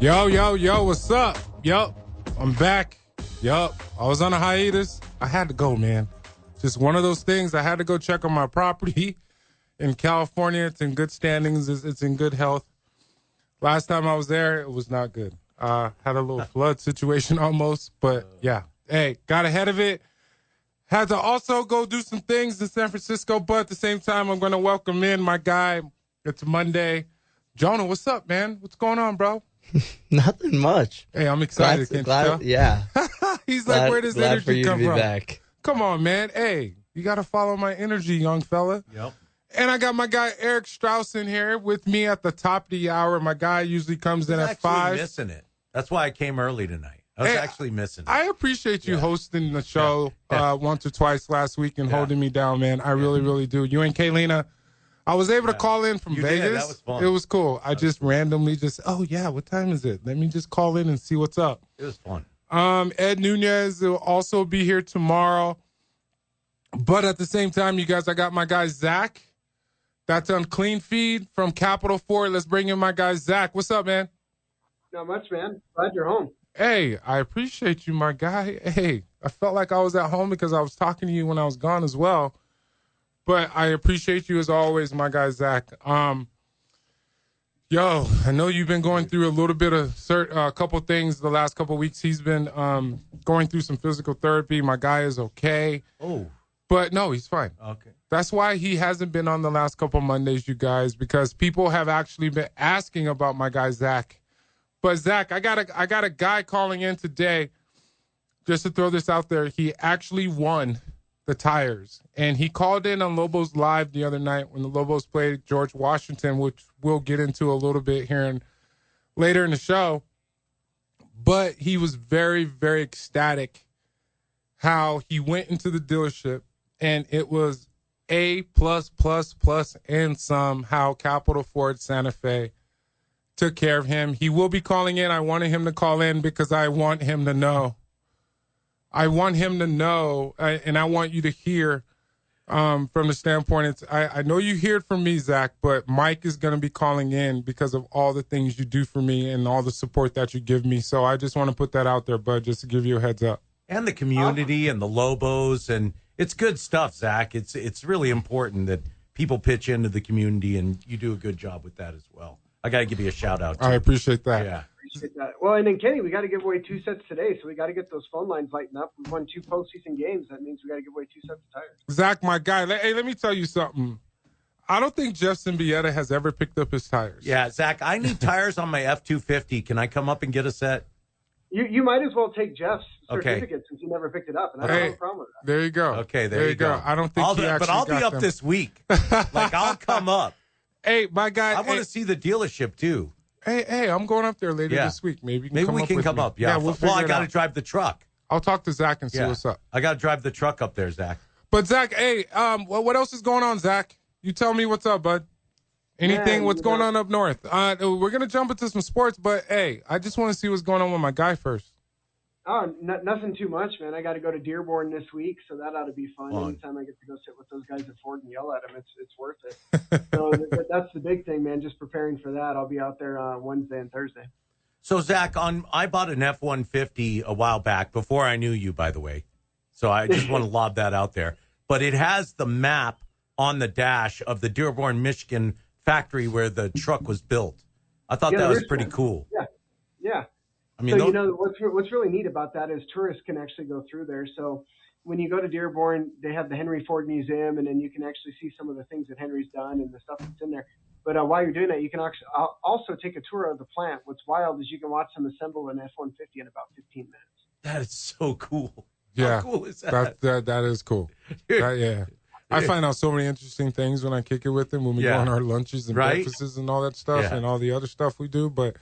Yo, what's up? Yup, I'm back. Yup, I was on a hiatus. I had to go, man. Just one of those things. I had to go check on my property in California. It's in good standings. It's in good health. Last time I was there, it was not good. Had a little flood situation almost, but yeah. Hey, got ahead of it. Had to also go do some things in San Francisco, but at the same time, I'm going to welcome in my guy. It's Monday. Jonah, what's up, man? What's going on, bro? Nothing much. Hey, I'm excited. Can't you tell? Yeah. He's like, where does energy come from? Back. Come on, man. Hey, you got to follow my energy, young fella. Yep. And I got my guy Eric Strauss in here with me at the top of the hour. My guy usually comes in at 5. Missing it. That's why I came early tonight. I was actually missing it. I appreciate you hosting the show once or twice last week and holding me down, man. I really, really do. You and Kaylina. I was able to call in from Vegas. Did. That was fun. It was cool. I just randomly what time is it? Let me just call in and see what's up. It was fun. Ed Nunez will also be here tomorrow. But at the same time, you guys, I got my guy Zach. That's on Clean Feed from Capital Ford. Let's bring in my guy Zach. What's up, man? Not much, man. Glad you're home. Hey, I appreciate you, my guy. Hey, I felt like I was at home because I was talking to you when I was gone as well. But I appreciate you as always, my guy, Zach. I know you've been going through a little bit of a couple things the last couple of weeks. He's been going through some physical therapy. My guy is okay. Oh. But no, he's fine. Okay. That's why he hasn't been on the last couple of Mondays, you guys, because people have actually been asking about my guy, Zach. But, Zach, I got a guy calling in today, just to throw this out there. He actually won the tires. And he called in on Lobos Live the other night when the Lobos played George Washington, which we'll get into a little bit here later in the show. But he was very, very ecstatic how he went into the dealership and it was A+++ and some how Capital Ford Santa Fe took care of him. He will be calling in. I wanted him to call in because I want him to know. I want him to know, and I want you to hear from the standpoint. I know you hear it from me, Zach, but Mike is going to be calling in because of all the things you do for me and all the support that you give me. So I just want to put that out there, bud, just to give you a heads up. And the community and the Lobos, and it's good stuff, Zach. It's really important that people pitch into the community, and you do a good job with that as well. I got to give you a shout out. I appreciate that. Yeah. Appreciate that. Well, and then Kenny, we got to give away 2 sets today, so we got to get those phone lines lighting up. We've won 2 postseason games. That means we got to give away 2 sets of tires. Zach, my guy, hey, let me tell you something. I don't think Jeff Symbieta has ever picked up his tires. Yeah, Zach, I need tires on my F-250. Can I come up and get a set? You might as well take Jeff's certificate since he never picked it up, and I don't have a problem with that. There you go. Okay, there you go. I don't think but I'll be up them. this week. Like, I'll come up. Hey, my guy. I want to see the dealership, too. Hey, I'm going up there later this week. Maybe we can come up. Yeah, we'll I got to drive the truck. I'll talk to Zach and see what's up. I got to drive the truck up there, Zach. But, Zach, hey, what else is going on, Zach? You tell me what's up, bud. Anything? What's going on up north? We're going to jump into some sports, but, hey, I just want to see what's going on with my guy first. Oh, nothing too much, man. I got to go to Dearborn this week, so that ought to be fun. Anytime I get to go sit with those guys at Ford and yell at them, it's worth it. So that's the big thing, man. Just preparing for that. I'll be out there on Wednesday and Thursday. So, Zach, I bought an F-150 a while back, before I knew you, by the way. So I just want to lob that out there. But it has the map on the dash of the Dearborn, Michigan factory where the truck was built. I thought that was pretty cool. Yeah. I mean, so, what's really neat about that is tourists can actually go through there. So when you go to Dearborn, they have the Henry Ford Museum, and then you can actually see some of the things that Henry's done and the stuff that's in there. But while you're doing that, you can actually also take a tour of the plant. What's wild is you can watch them assemble an F-150 in about 15 minutes. That is so cool. Yeah. How cool is that? That is cool. Yeah. I find out so many interesting things when I kick it with him, when we go on our lunches and breakfasts and all that stuff and all the other stuff we do. But,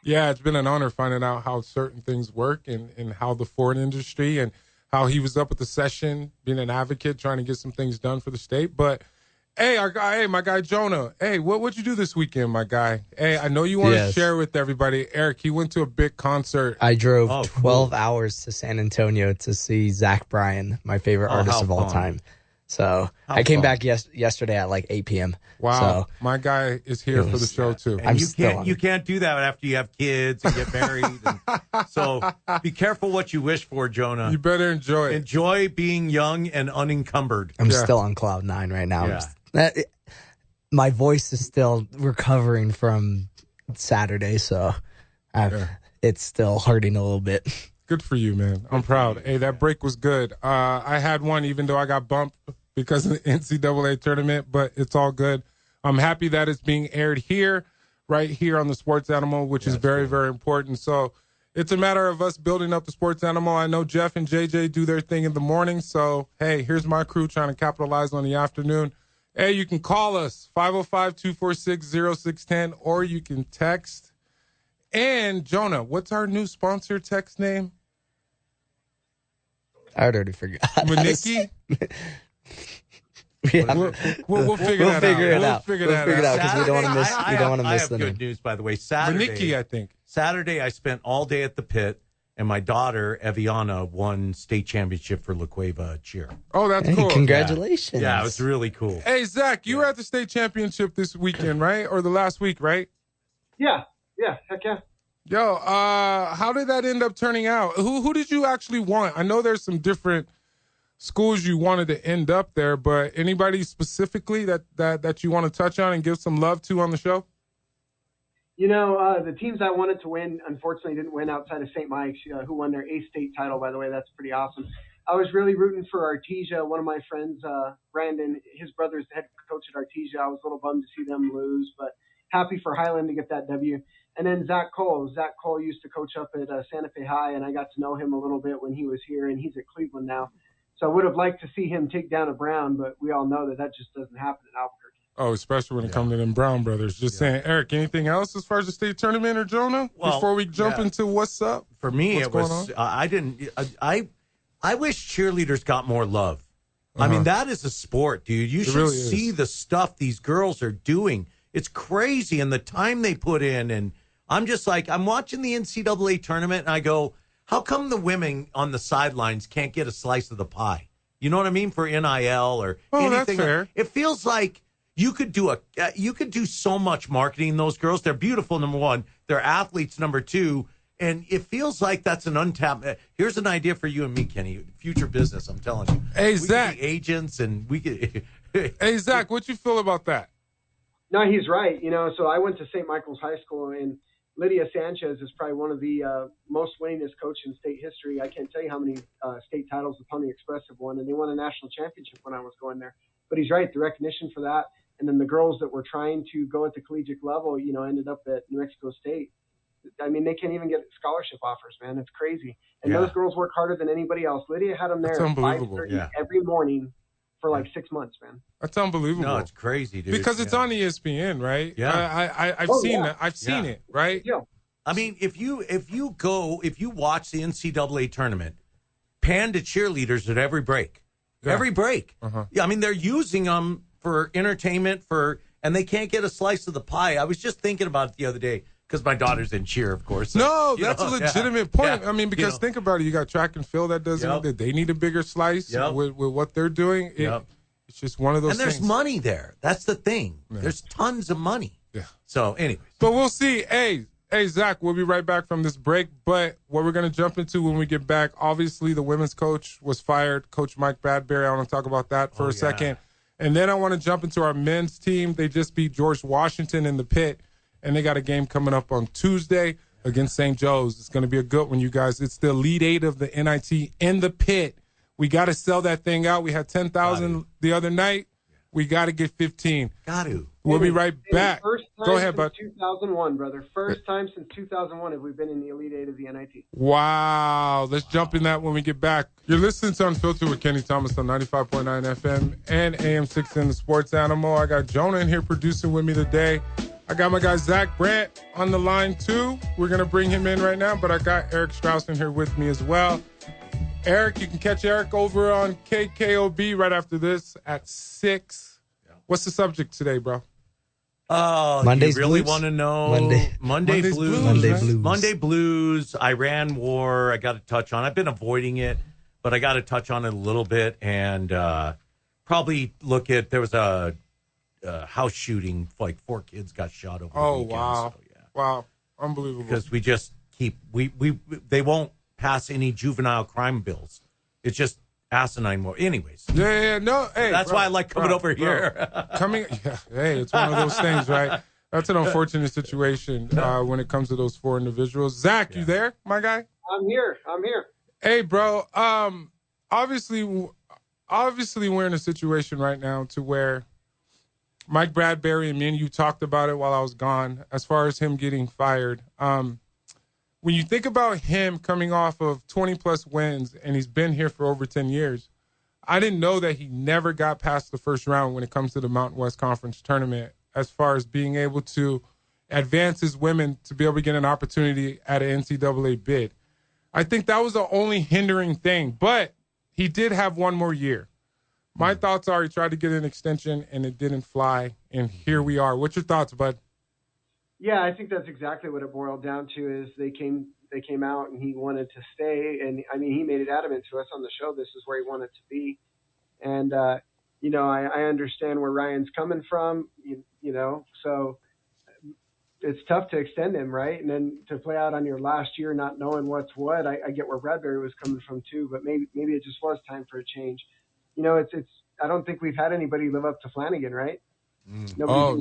yeah, it's been an honor finding out how certain things work and how the Ford industry and how he was up at the session, being an advocate, trying to get some things done for the state. But, hey, my guy Jonah, hey, what'd you do this weekend, my guy? Hey, I know you want to share with everybody. Eric, he went to a big concert. I drove 12 hours to San Antonio to see Zach Bryan, my favorite artist of all time. So How I came fun. back yesterday at like 8 p.m. Wow, So my guy is here for the show too. And I'm you still on you it. can't do that after you have kids and get married. So be careful what you wish for, Jonah. You better enjoy it. Enjoy being young and unencumbered. I'm Yeah. still on cloud 9 right now. Yeah. My voice is still recovering from Saturday, so it's still hurting a little bit. Good for you, man. I'm proud. Hey, that break was good. I had one, even though I got bumped because of the NCAA tournament, but it's all good. I'm happy that it's being aired here, right here on the Sports Animal, which is very, very important. So it's a matter of us building up the Sports Animal. I know Jeff and JJ do their thing in the morning. So, hey, here's my crew trying to capitalize on the afternoon. Hey, you can call us, 505-246-0610, or you can text. And, Jonah, what's our new sponsor text name? I already forgot. Maniki? Yeah. We'll figure that out. We'll figure that out. because we don't want to miss. We don't want to miss I the have name. good news, by the way. Saturday, Maniki, I think. I spent all day at the pit, and my daughter, Eviana, won state championship for La Cueva cheer. Oh, that's Hey, cool. congratulations! Yeah, it was really cool. Hey, Zach, you were at the state championship this weekend, right? Or the last week, right? Yeah, heck yeah. Yo, how did that end up turning out? Who did you actually want? I know there's some different schools you wanted to end up there, but anybody specifically that you want to touch on and give some love to on the show? You know, the teams I wanted to win, unfortunately, didn't win outside of St. Mike's, who won their A state title, by the way. That's pretty awesome. I was really rooting for Artesia. One of my friends, Brandon, his brother's the head coach at Artesia. I was a little bummed to see them lose, but happy for Highland to get that W. And then Zach Cole. Zach Cole used to coach up at Santa Fe High, and I got to know him a little bit when he was here, and he's at Cleveland now. So I would have liked to see him take down a Brown, but we all know that just doesn't happen in Albuquerque. Oh, especially when it comes to them Brown brothers. Just saying, Eric, anything else as far as the state tournament or Jonah? Well, before we jump into what's up? For me, What's it was going I wish cheerleaders got more love. I mean, that is a sport, dude. You should really see is. the stuff these girls are doing. It's crazy, and the time they put in. And I'm just like, I'm watching the NCAA tournament, and I go, how come the women on the sidelines can't get a slice of the pie? You know what I mean? For NIL or anything. That's fair. It feels like you could do so much marketing. Those girls, they're beautiful. Number one, they're athletes. Number two, and it feels like that's an untapped. Here's an idea for you and me, Kenny. Future business. I'm telling you. Hey, we Zach. could be agents, and we could. Hey, Zach, what you feel about that? No, he's right. So I went to St. Michael's High School, and Lydia Sanchez is probably one of the most winningest coaches in state history. I can't tell you how many state titles the Pony Express have won, and they won a national championship when I was going there. But he's right, the recognition for that. And then the girls that were trying to go at the collegiate level, ended up at New Mexico State. I mean, they can't even get scholarship offers, man. It's crazy. And those girls work harder than anybody else. Lydia had them there That's at unbelievable. 5:30 every morning for like 6 months, man. That's unbelievable. No, it's crazy, dude. because it's on ESPN, right? Yeah. I've seen that. I've seen it, right? Yeah. I mean, if you watch the NCAA tournament, Panda cheerleaders at every break, every break. Yeah, I mean, they're using them for entertainment and they can't get a slice of the pie. I was just thinking about it the other day because my daughter's in cheer, of course. So, No, that's a legitimate point. Yeah. I mean, because think about it. You got track and field that doesn't. Yep. They need a bigger slice with what they're doing. It's just one of those And there's things. money there. That's the thing. There's tons of money. Yeah. So, anyways. But we'll see. Hey, Zach, we'll be right back from this break. But what we're going to jump into when we get back, obviously the women's coach was fired, Coach Mike Bradbury. I want to talk about that for a second. And then I want to jump into our men's team. They just beat George Washington in the pit, and they got a game coming up on Tuesday against St. Joe's. It's going to be a good one, you guys. It's the Elite Eight of the NIT in the pit. We got to sell that thing out. We had 10,000 the other night. We got to get 15. Got to. We'll be right back. Go ahead, bud. 2001, brother. First time since 2001 have we been in the Elite Eight of the NIT. Wow. Let's jump in that when we get back. You're listening to Unfiltered with Kenny Thomas on 95.9 FM and AM 6 in the Sports Animal. I got Jonah in here producing with me today. I got my guy Zach Brandt on the line, too. We're going to bring him in right now, but I got Eric Strauss in here with me as well. Eric, you can catch Eric over on KKOB right after this at 6. What's the subject today, bro? Oh, Monday's you really Blues? want to know? Monday Monday's Blues. Monday Blues. Monday Blues, Iran war, I got to touch on. I've been avoiding it, but I got to touch on it a little bit. And probably look at there was a house shooting, like 4 kids got shot over the weekend. Wow. So, yeah. Wow. Unbelievable. Because we just keep they won't pass any juvenile crime bills. It's just asinine more. Anyways. Yeah, no. Hey, that's why I like coming over here. Hey, it's one of those things, right? That's an unfortunate situation when it comes to those 4 individuals. Zach, you there, my guy? I'm here. Hey, bro. Obviously, we're in a situation right now to where Mike Bradbury and me and you talked about it while I was gone, as far as him getting fired. When you think about him coming off of 20-plus wins, and he's been here for over 10 years, I didn't know that he never got past the first round when it comes to the Mountain West Conference tournament, as far as being able to advance his women to be able to get an opportunity at an NCAA bid. I think that was the only hindering thing, but he did have one more year. My thoughts are he tried to get an extension, and it didn't fly, and here we are. What's your thoughts, bud? Yeah, I think that's exactly what it boiled down to. Is they came out and he wanted to stay, and I mean he made it adamant to us on the show. This is where he wanted to be, and I understand where Ryan's coming from. You know, so it's tough to extend him, right? And then to play out on your last year, not knowing what's what. I get where Bradbury was coming from too, but maybe it just was time for a change. You know, it's. I don't think we've had anybody live up to Flanagan, right? No,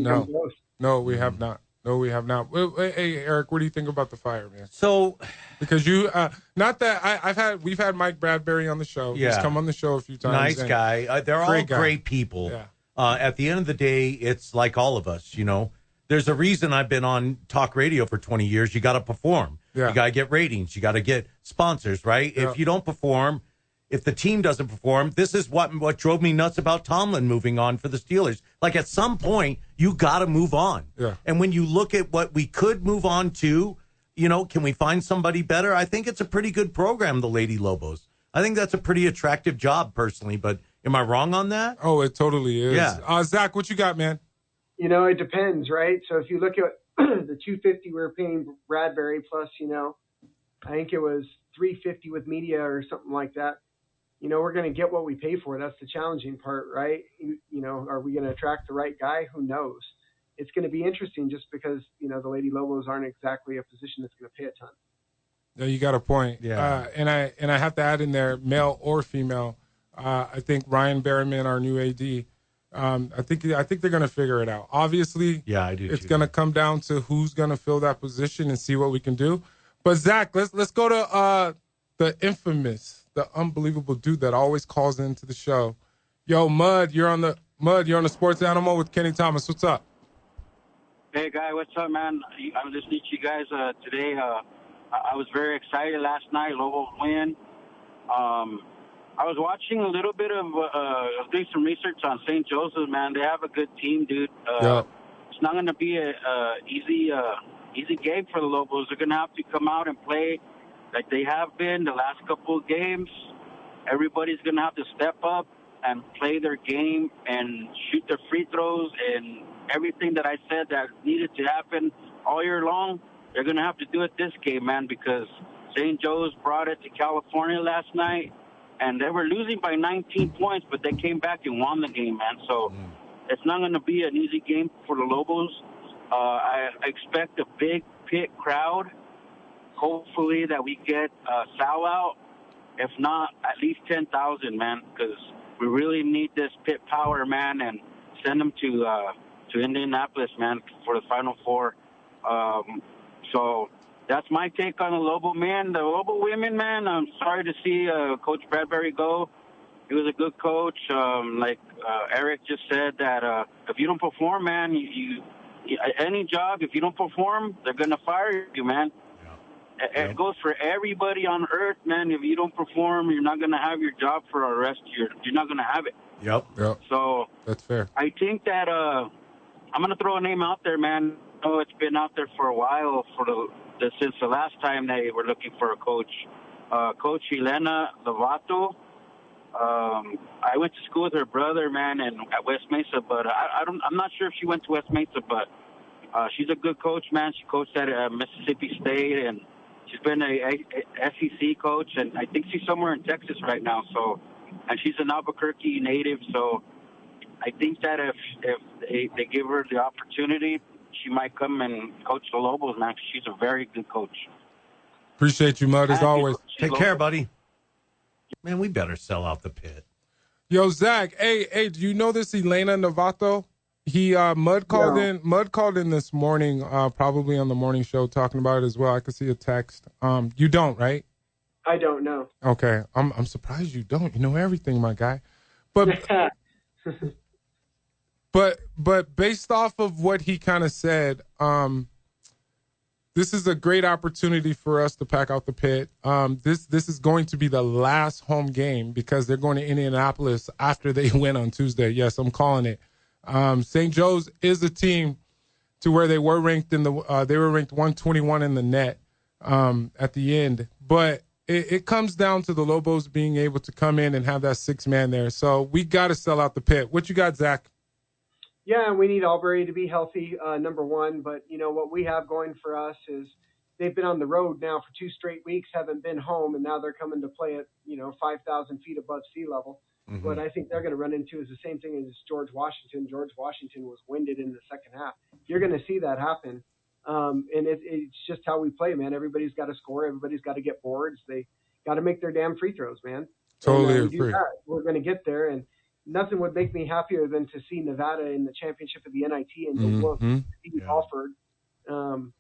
we have not. No, we have not. Hey, Eric, what do you think about the fire, man? So, because you, not that we've had Mike Bradbury on the show. Yeah. He's come on the show a few times. Nice guy. They're all great people. Yeah. At the end of the day, it's like all of us, you know. There's a reason I've been on talk radio for 20 years. You got to perform. Yeah. You got to get ratings. You got to get sponsors, right? Yeah. If you don't perform, if the team doesn't perform, this is what drove me nuts about Tomlin moving on for the Steelers. Like, at some point, you got to move on. Yeah. And when you look at what we could move on to, you know, can we find somebody better? I think it's a pretty good program, the Lady Lobos. I think that's a pretty attractive job, personally. But am I wrong on that? Oh, it totally is. Yeah. Zach, what you got, man? You know, it depends, right? So if you look at the $250 we were paying Bradbury plus, you know, I think it was $350 with media or something like that. You know, we're going to get what we pay for. That's the challenging part, right? You know, are we going to attract the right guy? Who knows? It's going to be interesting just because, you know, the Lady Lobos aren't exactly a position that's going to pay a ton. No, you got a point. Yeah. And I have to add in there, male or female. I think Ryan Berryman, our new AD, I think they're going to figure it out. Obviously, yeah, I do. It's going to come down to who's going to fill that position and see what we can do. But Zach, let's go to the infamous, the unbelievable dude that always calls into the show. Yo, Mud, you're on the Sports Animal with Kenny Thomas. What's up? Hey, guy, what's up, man? I'm listening to you guys today. I was very excited last night. Lobos win. I was watching a little bit of doing some research on St. Joseph, man. They have a good team, dude. Yeah. It's not going to be a easy game for the Lobos. They're going to have to come out and play like they have been the last couple of games. Everybody's going to have to step up and play their game and shoot their free throws and everything that I said that needed to happen all year long. They're going to have to do it this game, man, because St. Joe's brought it to California last night, and they were losing by 19 points, but they came back and won the game, man. So it's not going to be an easy game for the Lobos. I expect a big pit crowd. Hopefully that we get a sellout. If not, at least 10,000, man, because we really need this pit power, man, and send them to Indianapolis, man, for the Final Four. So that's my take on the Lobo men. The Lobo women, man, I'm sorry to see Coach Bradbury go. He was a good coach. Like Eric just said, that if you don't perform, man, you any job, if you don't perform, they're going to fire you, man. It goes for everybody on earth, man. If you don't perform, you're not going to have your job for the rest of you're not going to have it. Yep. So that's fair. I think that I'm going to throw a name out there, man. I know it's been out there for a while since the last time they were looking for a coach. Coach Helena Lovato. I went to school with her brother, man, and at West Mesa, but I'm not sure if she went to West Mesa, but she's a good coach, man. She coached at Mississippi State, and she's been a SEC coach, and I think she's somewhere in Texas right now. So, and she's an Albuquerque native, so I think that if they give her the opportunity, she might come and coach the Lobos, man. She's a very good coach. Appreciate you, Mud, as And always. Take care, buddy. Man, we better sell out the pit. Yo, Zach, hey, do you know this Elena Novato? Mud called in this morning, probably on the morning show, talking about it as well. I could see a text. You don't, right? I don't know. Okay, I'm surprised you don't. You know everything, my guy. But but based off of what he kind of said, this is a great opportunity for us to pack out the pit. This is going to be the last home game because they're going to Indianapolis after they win on Tuesday. Yes, I'm calling it. St. Joe's is a team to where they were ranked they were ranked 121 in the net at the end, but it comes down to the Lobos being able to come in and have that 6-man there. So we got to sell out the pit. What you got, Zach? Yeah, we need Albury to be healthy, number one. But, what we have going for us is they've been on the road now for 2 straight weeks, haven't been home, and now they're coming to play at, 5,000 feet above sea level. Mm-hmm. What I think they're going to run into is the same thing as George Washington. George Washington was winded in the second half. You're going to see that happen. And it's just how we play, man. Everybody's got to score. Everybody's got to get boards. They got to make their damn free throws, man. Totally agree. We're going to get there. And nothing would make me happier than to see Nevada in the championship of the NIT and to look Steve Alford on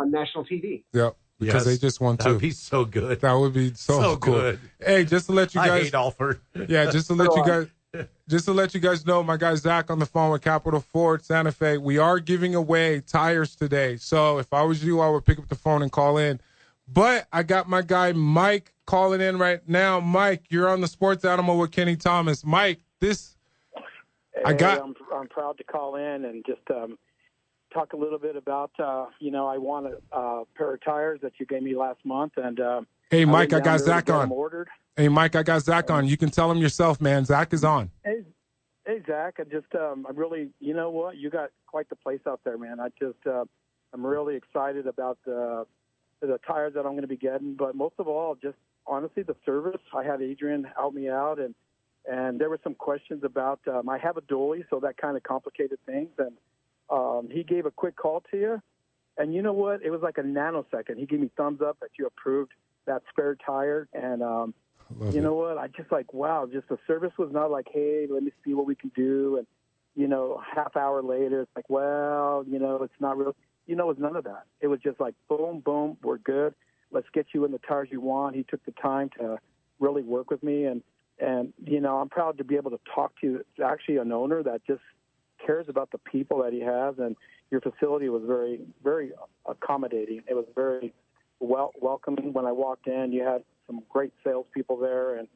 national TV. Yeah, because they just won too. That would be so good. That would be so cool. Good. Hey, just to let you guys, I hate Alford. Yeah, just to let you guys know, my guy Zach on the phone with Capital Ford Santa Fe. We are giving away tires today, so if I was you, I would pick up the phone and call in. But I got my guy Mike calling in right now. Mike, you're on the Sports Animal with Kenny Thomas. Mike, I'm proud to call in and just talk a little bit about, I want a pair of tires that you gave me last month. And hey, Mike, I got Zach on. Ordered. Hey, Mike, I got Zach on. You can tell him yourself, man. Zach is on. Hey, Zach, I really, you know what? You got quite the place out there, man. I'm really excited about the tires that I'm going to be getting. But most of all, just honestly, the service. I had Adrian help me out, and there were some questions about I have a dually, so that kind of complicated things. And he gave a quick call to you, and you know what? It was like a nanosecond. He gave me thumbs up that you approved that spare tire, and you know what? I just like, wow, just the service was not like, hey, let me see what we can do, and half hour later, it's like, well, it's not real. It was none of that. It was just like, boom, boom, we're good. Let's get you in the tires you want. He took the time to really work with me, and I'm proud to be able to talk to actually an owner that just cares about the people that he has. And your facility was very, very accommodating. It was very welcoming. When I walked in, you had some great salespeople there, and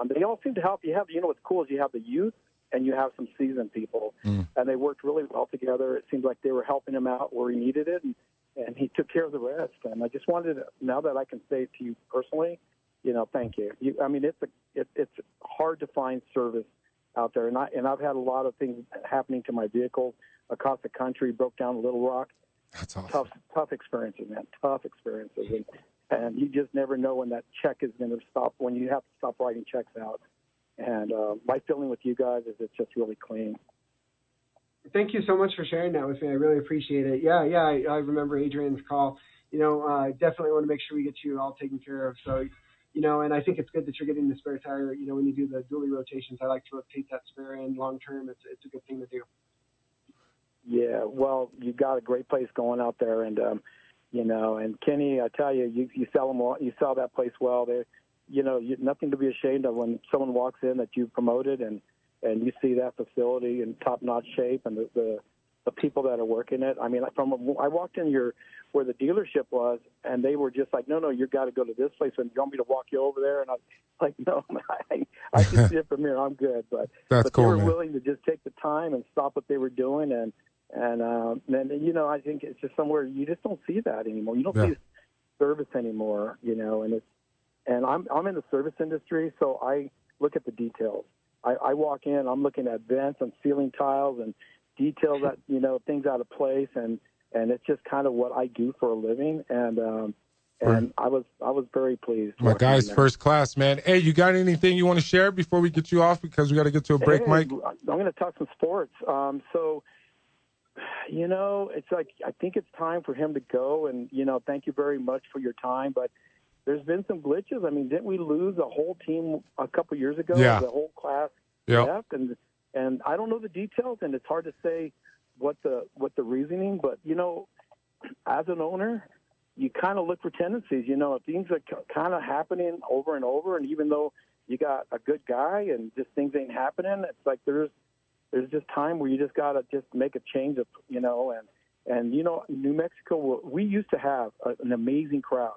they all seem to help. You have, what's cool is you have the youth and you have some seasoned people, and they worked really well together. It seemed like they were helping him out where he needed it, and he took care of the rest. And I just wanted to, now that I can say it to you personally, thank you. It's hard to find service out there, and I've had a lot of things happening to my vehicle across the country. Broke down in Little Rock. That's awesome. Tough experiences, man. Tough experiences, and you just never know when that check is going to stop. When you have to stop writing checks out. And my feeling with you guys is it's just really clean. Thank you so much for sharing that with me. I really appreciate it. Yeah, I remember Adrian's call. I definitely want to make sure we get you all taken care of. So, and I think it's good that you're getting the spare tire. When you do the dually rotations, I like to rotate that spare in long term. It's a good thing to do. Yeah, well, you got a great place going out there, and and Kenny, I tell you, you sell them well. You sell that place well. Nothing to be ashamed of when someone walks in that you promoted, and you see that facility in top-notch shape, and the people that are working it. I mean, I walked in where the dealership was, and they were just like, no, you got to go to this place, and you want me to walk you over there? And I was like, no, I can see it from here. I'm good. But cool, they were man. willing to just take the time and stop what they were doing, and I think it's just somewhere you just don't see that anymore. You don't see service anymore, and I'm in the service industry, so I look at the details. I walk in, I'm looking at vents and ceiling tiles and details that, things out of place, and it's just kind of what I do for a living. And And I was very pleased. My guy's first class, man. Hey, you got anything you want to share before we get you off, because we got to get to a break, Mike? I'm going to talk some sports. So, it's like I think it's time for him to go. And, thank you very much for your time. But there's been some glitches. I mean, didn't we lose a whole team a couple years ago? Yeah. The whole class Yep. left. And I don't know the details, and it's hard to say what the reasoning. But, as an owner, you kind of look for tendencies. If things are kind of happening over and over, and even though you got a good guy and just things ain't happening, it's like there's just time where you just got to just make a change of, and New Mexico, we used to have an amazing crowd,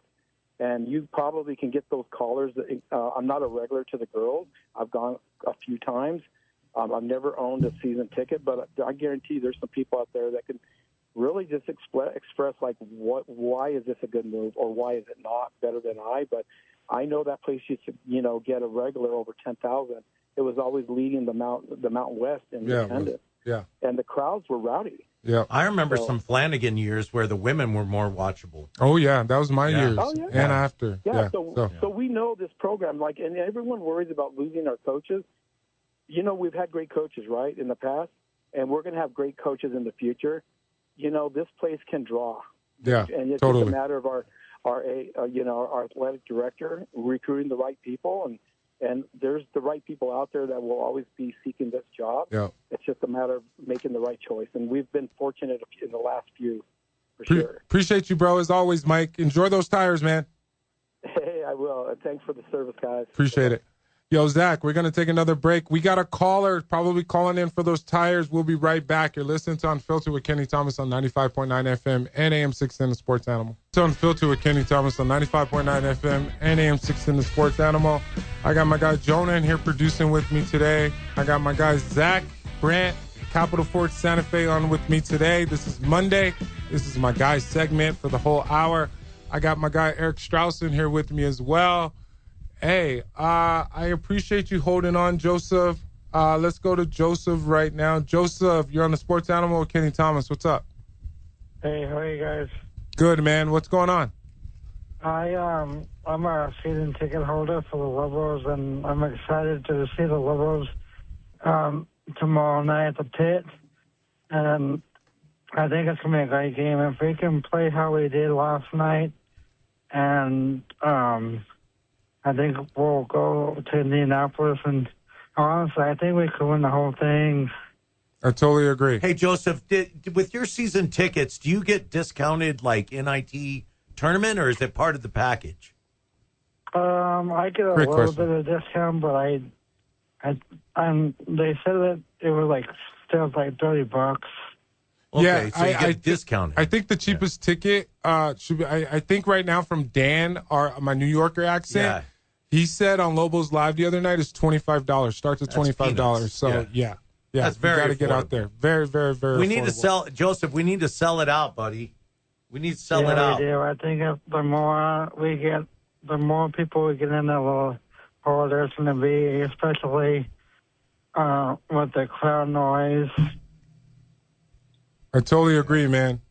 and you probably can get those callers. I'm not a regular to the girls. I've gone a few times. I've never owned a season ticket, but I guarantee there's some people out there that can really just express like why is this a good move, or why is it not better than But I know that place used to get a regular over 10,000. It was always leading the Mountain West in attendance. Yeah, and the crowds were rowdy. Yeah, I remember some Flanagan years where the women were more watchable. Oh yeah, that was my years, and after. So we know this program, and everyone worries about losing our coaches. We've had great coaches, right, in the past, and we're going to have great coaches in the future. This place can draw. Yeah, and it's totally. just a matter of our athletic director recruiting the right people, and there's the right people out there that will always be seeking this job. Yeah, it's just a matter of making the right choice, and we've been fortunate in the last few, for sure. Appreciate you, bro, as always, Mike. Enjoy those tires, man. Hey, I will. Thanks for the service, guys. Appreciate it. Yo, Zach, we're going to take another break. We got a caller probably calling in for those tires. We'll be right back. You're listening to Unfiltered with Kenny Thomas on 95.9 FM and AM 610 The Sports Animal. It's Unfiltered with Kenny Thomas on 95.9 FM and AM 610 The Sports Animal. I got my guy Jonah in here producing with me today. I got my guys Zach, Brant, Capital Fort Santa Fe on with me today. This is Monday. This is my guy segment for the whole hour. I got my guy Eric Strauss in here with me as well. Hey, I appreciate you holding on, Joseph. Let's go to Joseph right now. Joseph, you're on the Sports Animal with Kenny Thomas. What's up? Hey, how are you guys? Good, man. What's going on? I'm a season ticket holder for the Liberals, and I'm excited to see the Liberals tomorrow night at the Pit. And I think it's going to be a great game. If we can play how we did last night, and I think we'll go to Indianapolis, and honestly, I think we could win the whole thing. I totally agree. Hey, Joseph, with your season tickets, do you get discounted like NIT tournament, or is it part of the package? I get a little bit of discount, but they said that it was like still like $30. Okay, yeah, so you get discounted. I think the cheapest ticket should be. I think right now from Dan, my New Yorker accent, he said on Lobos Live the other night is $25. Starts at $25. So yeah, that's very. You got to get out there. Very, very, very. We need to sell, Joseph. We need to sell it out, buddy. We need to sell it out. We do. I think if the more we get, the more people we get in there, the harder there's going to be, especially with the crowd noise. I totally agree, man.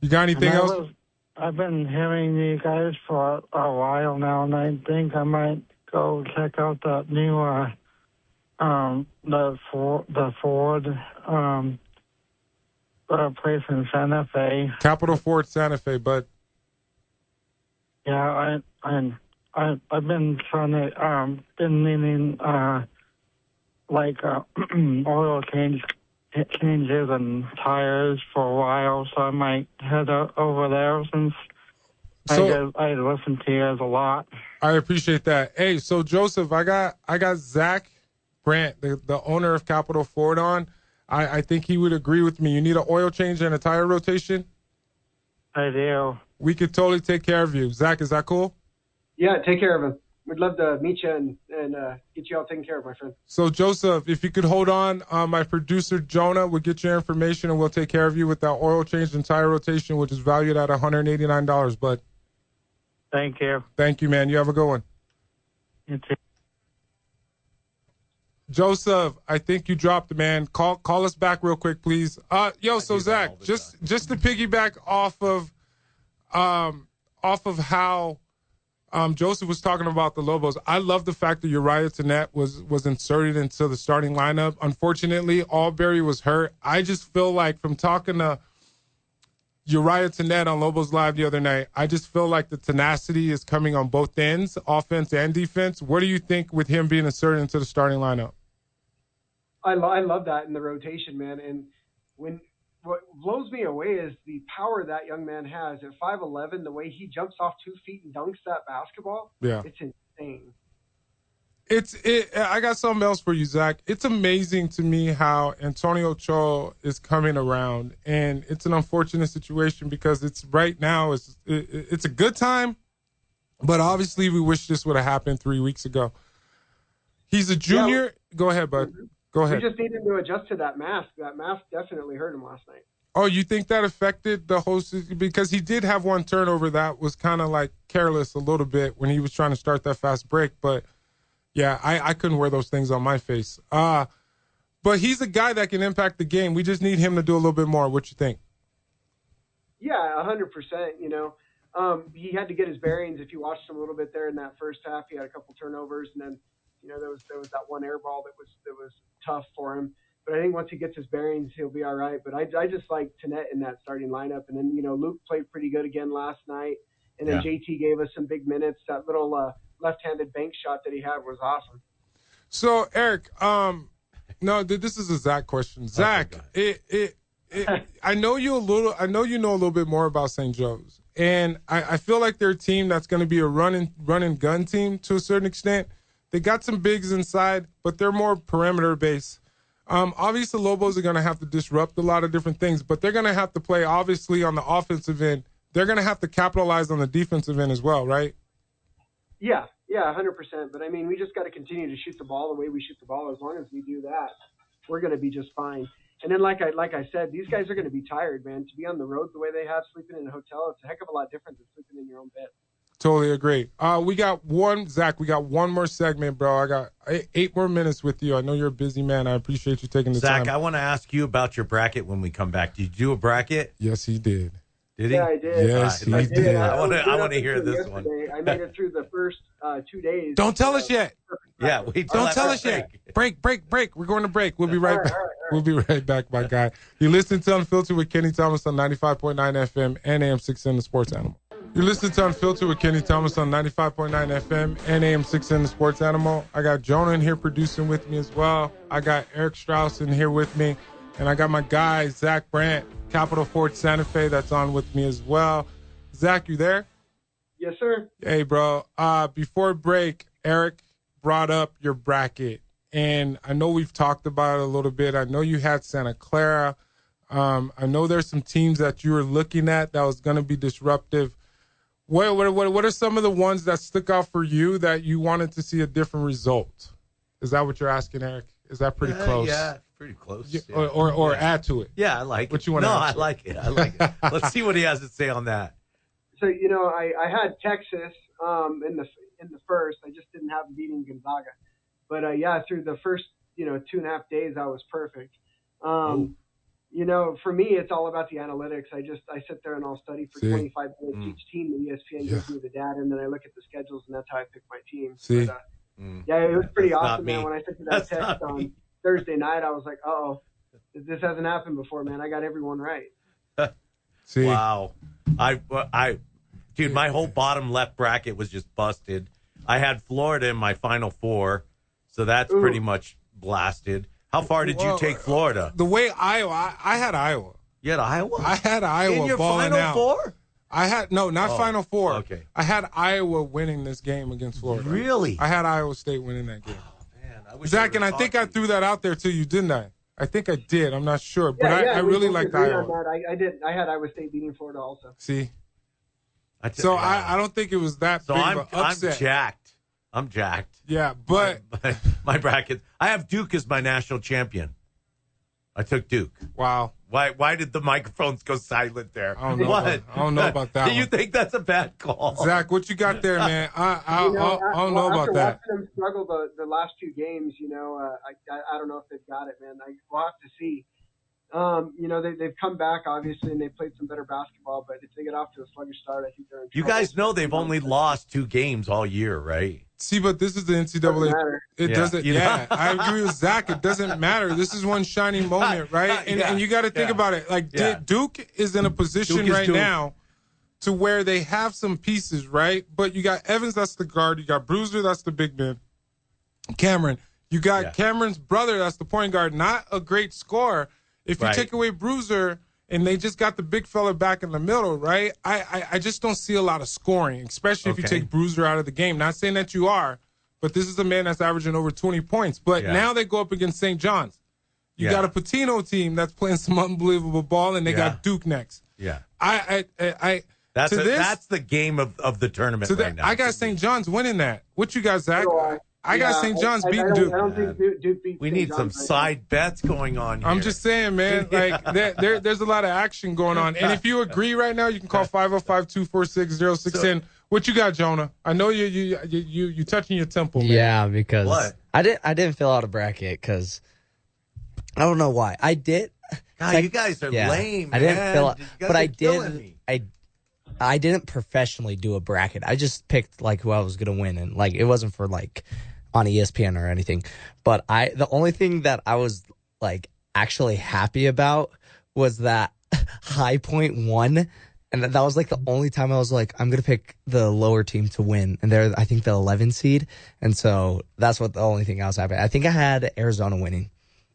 You got anything else? I've been hearing you guys for a while now, and I think I might go check out that new the Ford place in Santa Fe. Capital Fort Santa Fe, bud. Yeah, I've been trying to been needing oil changes and tires for a while, so I might head over there since I listen to you guys a lot. I appreciate that. Hey, so Joseph, I got Zach Brandt, the owner of Capital Ford on. I think he would agree with me. You need an oil change and a tire rotation? I do. We could totally take care of you. Zach, is that cool? Yeah, take care of him. We'd love to meet you and get you all taken care of, my friend. So, Joseph, if you could hold on, my producer, Jonah, will get your information, and we'll take care of you with that oil change and tire rotation, which is valued at $189, bud. Thank you. Thank you, man. You have a good one. You too. Joseph, I think you dropped, man. Call us back real quick, please. So Zach, just to piggyback off off of how Joseph was talking about the Lobos. I love the fact that Uriah Tenet was inserted into the starting lineup. Unfortunately, Albury was hurt. I just feel like from talking to Uriah Tenet on Lobos Live the other night, I just feel like the tenacity is coming on both ends, offense and defense. What do you think with him being inserted into the starting lineup? I love that in the rotation, man. And what blows me away is the power that young man has at 5'11", the way he jumps off 2 feet and dunks that basketball. Yeah. It's insane. I got something else for you, Zach. It's amazing to me how Antonio Cho is coming around, and it's an unfortunate situation because it's right now it's a good time, but obviously we wish this would have happened 3 weeks ago. He's a junior. Yeah. Go ahead, bud. Go ahead. We just need him to adjust to that mask. That mask definitely hurt him last night. Oh, you think that affected the whole – because he did have one turnover that was kind of like careless a little bit when he was trying to start that fast break, but – yeah, I couldn't wear those things on my face. But he's a guy that can impact the game. We just need him to do a little bit more. What you think? Yeah, 100%. You know, he had to get his bearings. If you watched him a little bit there in that first half, he had a couple turnovers, and then there was that one air ball that was tough for him. But I think once he gets his bearings, he'll be all right. But I just like Tenet in that starting lineup, and then Luke played pretty good again last night, and then JT gave us some big minutes. That little left-handed bank shot that he had was awesome. So Eric, no, this is a Zach question. Zach, I know you know a little bit more about St. Joe's, and I feel like they're a team that's going to be a run and gun team to a certain extent. They got some bigs inside, but they're more perimeter based. Obviously, the Lobos are going to have to disrupt a lot of different things, but they're going to have to play obviously on the offensive end. They're going to have to capitalize on the defensive end as well, right? Yeah, 100%. But, I mean, we just got to continue to shoot the ball the way we shoot the ball. As long as we do that, we're going to be just fine. And then, like I said, these guys are going to be tired, man. To be on the road the way they have, sleeping in a hotel, it's a heck of a lot different than sleeping in your own bed. Totally agree. We got one more segment, bro. I got 8 more minutes with you. I know you're a busy man. I appreciate you taking the time. Zach, I want to ask you about your bracket when we come back. Did you do a bracket? Yes, he did. Did he? Yeah, I did. Yes, he did. I want to hear this one. I made it through the first 2 days. Don't tell us yet. Yeah, don't tell us yet. Break. We're going to break. We'll be right back. We'll be right back, my guy. You listen to Unfiltered with Kenny Thomas on 95.9 FM and AM 610 The Sports Animal. You're listening to Unfiltered with Kenny Thomas on 95.9 FM and AM 610 The Sports Animal. I got Jonah in here producing with me as well. I got Eric Strauss in here with me. And I got my guy, Zach Brandt, Capital Ford Santa Fe, that's on with me as well. Zach, you there? Yes, sir. Hey, bro. Before break, Eric brought up your bracket. And I know we've talked about it a little bit. I know you had Santa Clara. I know there's some teams that you were looking at that was going to be disruptive. What are some of the ones that stuck out for you that you wanted to see a different result? Is that what you're asking, Eric? Is that pretty close? Yeah, pretty close. Yeah. Or add to it. Yeah, I like what it. You want to I like it. Let's see what he has to say on that. So, I had Texas in the first. I just didn't have them beating Gonzaga. But, through the first, 2.5 days, I was perfect. For me, it's all about the analytics. I sit there and I'll study for 25 minutes each team. And ESPN gives me the data, and then I look at the schedules, and that's how I pick my team. See? But, yeah, it was pretty That's awesome, man. When I sent you that text on Thursday night, I was like, uh-oh, this hasn't happened before, man. I got everyone right. See? Wow. Dude, my whole bottom left bracket was just busted. I had Florida in my Final Four, so that's pretty much blasted. How far did you take Florida? The way Iowa, I had Iowa. You had Iowa? I had Iowa in your balling Final out. Four? Not Final Four. Okay. I had Iowa winning this game against Florida. Really? I had Iowa State winning that game. Oh, man. I wish Zach, and I think I threw that out there to you, didn't I? I think I did. I'm not sure. But I really liked Iowa. I did. I had Iowa State beating Florida also. See? I don't think it was that big of an upset. I'm jacked. Yeah, but my bracket. I have Duke as my national champion. I took Duke. Wow. Why did the microphones go silent there? I don't know. I don't know about that. Do you think that's a bad call? Zach, what you got there, man? I don't know about that. After watching them struggle the last 2 games, I don't know if they've got it, man. We'll have to see. They've come back, obviously, and they played some better basketball, but if they get off to a sluggish start, I think they're in trouble. You guys know they've only lost 2 games all year, right? See, but this is the NCAA. It doesn't. Yeah, I agree with Zach. It doesn't matter. This is one shining moment, right? And you got to think about it. Like Duke is in a position right now to where they have some pieces, right? But you got Evans, that's the guard. You got Bruiser, that's the big man. Cameron, you got Cameron's brother, that's the point guard. Not a great scorer. If you take away Bruiser and they just got the big fella back in the middle, right? I just don't see a lot of scoring, especially if you take Bruiser out of the game. Not saying that you are, but this is a man that's averaging over 20 points. But now they go up against St. John's. You got a Patino team that's playing some unbelievable ball, and they got Duke next. Yeah. That's the game of the tournament right now. I got St. John's winning that. What you got, Zach? I got St. John's beating Duke. I don't think Duke beats We St. need John's some right side bets going on here. I'm just saying, man. Like there's a lot of action going on. And if you agree right now, you can call 505-246-0610. What you got, Jonah? I know you touching your temple, man. Yeah, because What? I didn't fill out a bracket because I don't know why. I did. God, you guys are lame. I didn't man. fill out, You guys but are I killing did. me. I didn't professionally do a bracket. I just picked like who I was gonna win, and like it wasn't for like on ESPN or anything. But the only thing that I was like actually happy about was that High Point won, and that was like the only time I was like, I'm gonna pick the lower team to win, and they're I think the 11 seed, and so that's what the only thing I was happy. I think I had Arizona winning.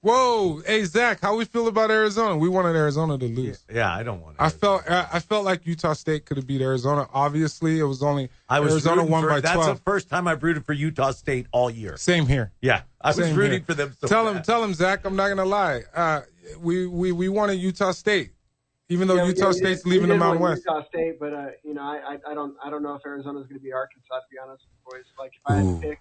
Whoa, hey Zach, how we feel about Arizona? We wanted Arizona to lose. Yeah, I don't want. I felt like Utah State could have beat Arizona. Obviously, it was only Arizona won by 12. That's the first time I've rooted for Utah State all year. Same here. Yeah, I was Same rooting here. for them. So tell bad. him, Zach. I'm not gonna lie. We wanted Utah State, even though Utah State's leaving the Mountain West. Utah State, but I don't know if Arizona's going to beat Arkansas. To be honest, with you boys. Like if I had to pick.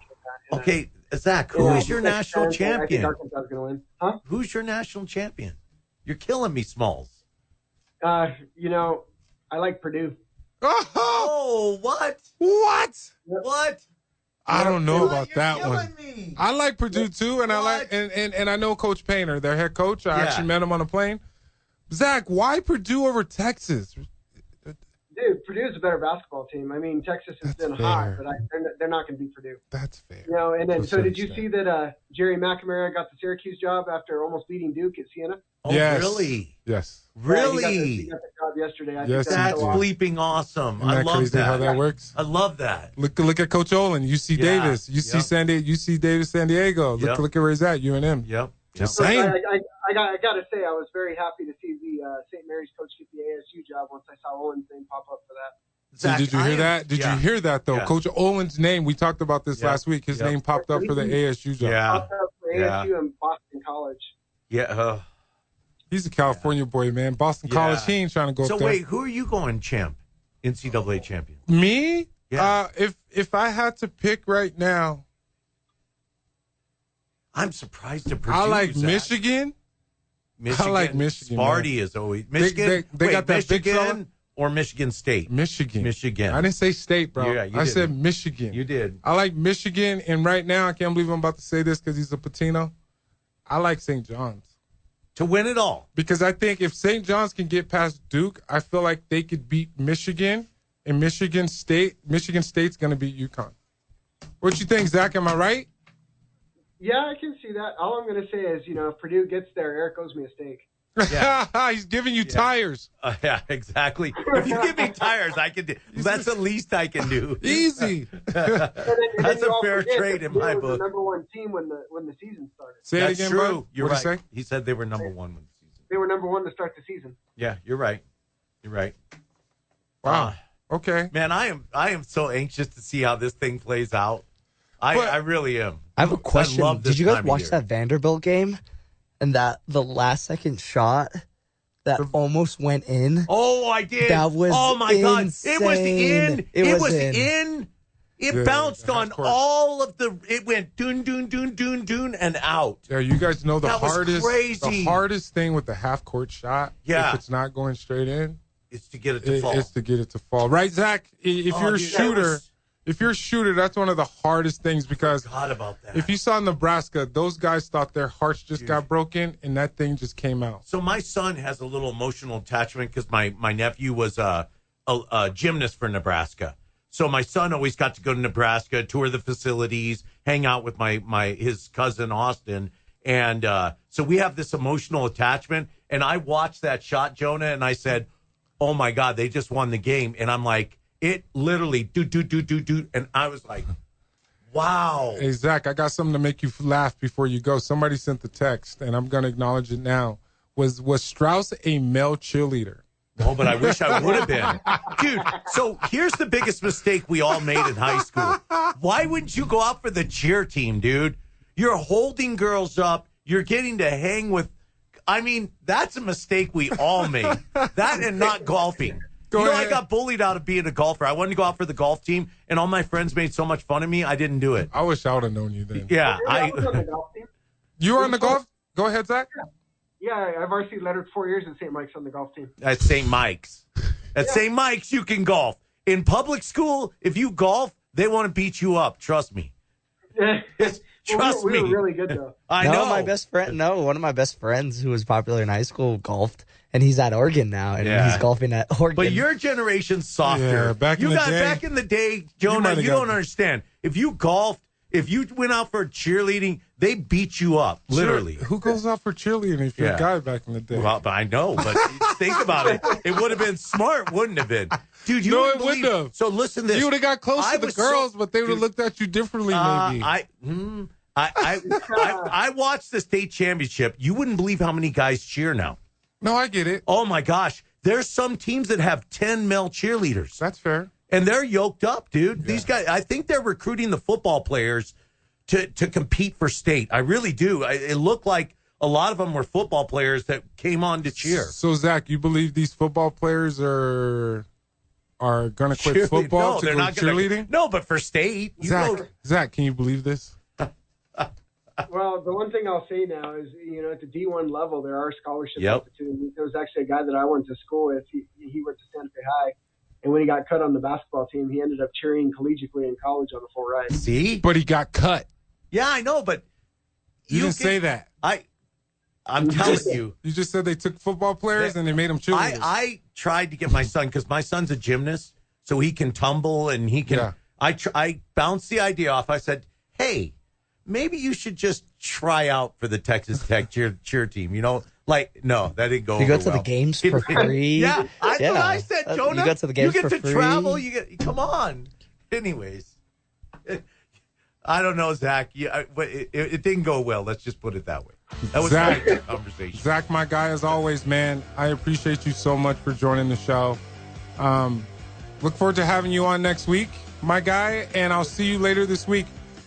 Okay, Zach, who is your national champion? I think Arkansas is going to win. Huh? Who's your national champion? You're killing me, Smalls. I like Purdue. Oh, what? What? I don't know about You're that killing one. me. I like Purdue too, and I like and I know Coach Painter, their head coach. I actually met him on a plane. Zach, why Purdue over Texas? Dude, Purdue's a better basketball team. I mean, Texas has been hot, but they're not going to beat Purdue. That's fair. And then so did you see that Jerry McNamara got the Syracuse job after almost beating Duke at Siena? Oh, yes. really? Yes. Really? He got the job yesterday. I Yes, think That's so bleeping awesome. Isn't I that love crazy that. how that works? I love that. Look at Coach Olin, UC Davis, UC Davis, San Diego. Look at where he's at, UNM. Yep. Just So saying. I got to say, I was very happy to see the St. Mary's coach get the ASU job once I saw Olin's name pop up for that. So did you hear that? Did you hear that, though? Yeah. Coach Olin's name, we talked about this last week. His name popped up for the ASU job. Yeah. Popped up for ASU and Boston College. Yeah. He's a California boy, man. Boston College, he ain't trying to go So up there. wait, who are you going champ? NCAA champion? Me? Yeah. If I had to pick right now, I'm surprised to Purdue. I like Zach. Michigan. I like Michigan. Sparty is always Michigan. They got that big fella? Michigan or Michigan State. Michigan. Michigan. I didn't say state, bro. Yeah, you I didn't. said Michigan. You did. I like Michigan, and right now, I can't believe I'm about to say this because he's a Patino. I like St. John's. To win it all. Because I think if St. John's can get past Duke, I feel like they could beat Michigan, and Michigan State's going to beat UConn. What you think, Zach? Am I right? Yeah, I can see that. All I'm going to say is, if Purdue gets there, Eric owes me a steak. Yeah. He's giving you tires. Yeah, exactly. If you give me tires, I can do. That's the least I can do. Easy. That's a fair trade in my book. The number one team when the season started. Say That's it again, true. bud. You're What'd right. you say? He said they were number one when the season. They were number one to start the season. Yeah, you're right. You're right. Wow. Okay. Man, I am so anxious to see how this thing plays out. I really am. I have a question. I love this Did you guys time of watch year. that Vanderbilt game? And the last second shot that almost went in? Oh, I did. That was oh my God. It was insane. in. It It was was in. in. It Yeah, bounced on half court. all of the. It went doon, and out. Yeah, you guys know the That was hardest crazy. the hardest thing with the half court shot, Yeah. if it's not going straight in, It's to get it to fall. it's to get it to fall. Right, Zach? If Oh, you're a dude, shooter, If you're a shooter, that's one of the hardest things because Forgot about that. if you saw Nebraska, those guys thought their hearts just got broken and that thing just came out. So my son has a little emotional attachment because my nephew was a gymnast for Nebraska. So my son always got to go to Nebraska, tour the facilities, hang out with his cousin Austin. And so we have this emotional attachment. And I watched that shot, Jonah, and I said, oh, my God, they just won the game. And I'm like, it literally do. And I was like, wow. Hey, Zach, I got something to make you laugh before you go. Somebody sent the text, and I'm going to acknowledge it now. Was Strauss a male cheerleader? No, but I wish I would have been. Dude, so here's the biggest mistake we all made in high school. Why wouldn't you go out for the cheer team, dude? You're holding girls up. You're getting to hang with. I mean, that's a mistake we all made. That and not golfing. I got bullied out of being a golfer. I wanted to go out for the golf team, and all my friends made so much fun of me, I didn't do it. I wish I would have known you then. Yeah. I was on the golf team. You were on the golf? Go ahead, Zach. Yeah, I've varsity lettered 4 years at St. Mike's on the golf team. At St. Mike's. At St. Mike's, you can golf. In public school, if you golf, they want to beat you up. Trust me. Trust me. We were really good, though. I know. One of my best friends who was popular in high school golfed, and he's at Oregon now, and he's golfing at Oregon. But your generation's softer. Yeah, back in the day, Jonah, you don't understand. If you golfed, if you went out for cheerleading, they beat you up, literally. Who goes out for cheerleading if you're a guy back in the day? Well, I know, but think about it. It would have been smart, wouldn't have been? Dude, it wouldn't have. So listen to this. You would have got close to the girls, but they would have looked at you differently, maybe. I watched the state championship. You wouldn't believe how many guys cheer now. No, I get it. Oh, my gosh. There's some teams that have 10 male cheerleaders. That's fair. And they're yoked up, dude. Yeah. These guys, I think they're recruiting the football players to compete for state. I really do. It looked like a lot of them were football players that came on to cheer. So, Zach, you believe these football players are going to quit football to go cheerleading? No, but for state. Zach, can you believe this? Well, the one thing I'll say now is, at the D1 level, there are scholarship opportunities. There was actually a guy that I went to school with. He went to Santa Fe High, and when he got cut on the basketball team, he ended up cheering collegiately in college on the full ride. See? But he got cut. Yeah, I know, but you didn't say that. I'm telling you. You just said they took football players and they made them cheerleaders. I tried to get my son, because my son's a gymnast, so he can tumble and he can. Yeah. I bounced the idea off. I said, hey, maybe you should just try out for the Texas Tech cheer team. No, that didn't go over well. You go to the games for free. That's what I said, Jonah. You go to the games for free. You get to travel. Come on. Anyways. I don't know, Zach. But it didn't go well. Let's just put it that way. That was a great conversation. Zach, my guy, as always, man, I appreciate you so much for joining the show. Look forward to having you on next week, my guy, and I'll see you later this week.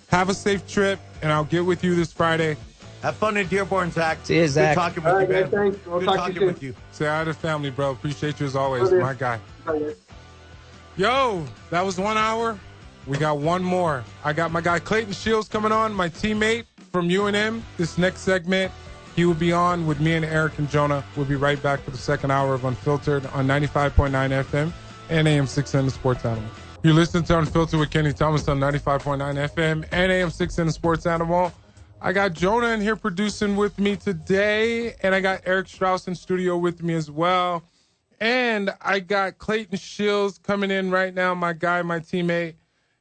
Have a safe trip, and I'll get with you this Friday. Have fun in Dearborn, Zach. See you, Zach. Good talking with you, man. Thanks. We'll Good talk talking to you with you. Say hi to the family, bro. Appreciate you as always, my guy. Yo, that was 1 hour. We got one more. I got my guy Clayton Shields coming on, my teammate from UNM. This next segment, he will be on with me and Eric and Jonah. We'll be right back for the second hour of Unfiltered on 95.9 FM and AM 610 Sports Animal. You're listening to Unfiltered with Kenny Thomas on 95.9 FM and AM 610 Sports Animal. I got Jonah in here producing with me today, and I got Eric Strauss in studio with me as well. And I got Clayton Shields coming in right now, my guy, my teammate.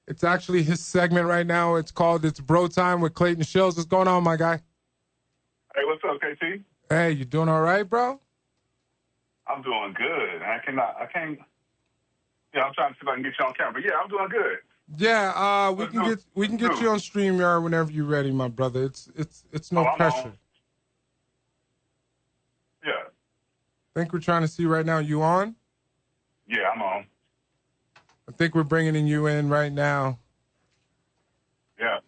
It's actually his segment right now. It's called It's Bro Time with Clayton Shields. What's going on, my guy? Hey, what's up, KT? Hey, you doing all right, bro? I'm doing good. I'm trying to see if I can get you on camera. Yeah, I'm doing good. Yeah, we can get you on StreamYard whenever you're ready, my brother. It's no pressure. Yeah. I think we're trying to see right now. You on? Yeah, I'm on. I think we're bringing you in right now. Yeah.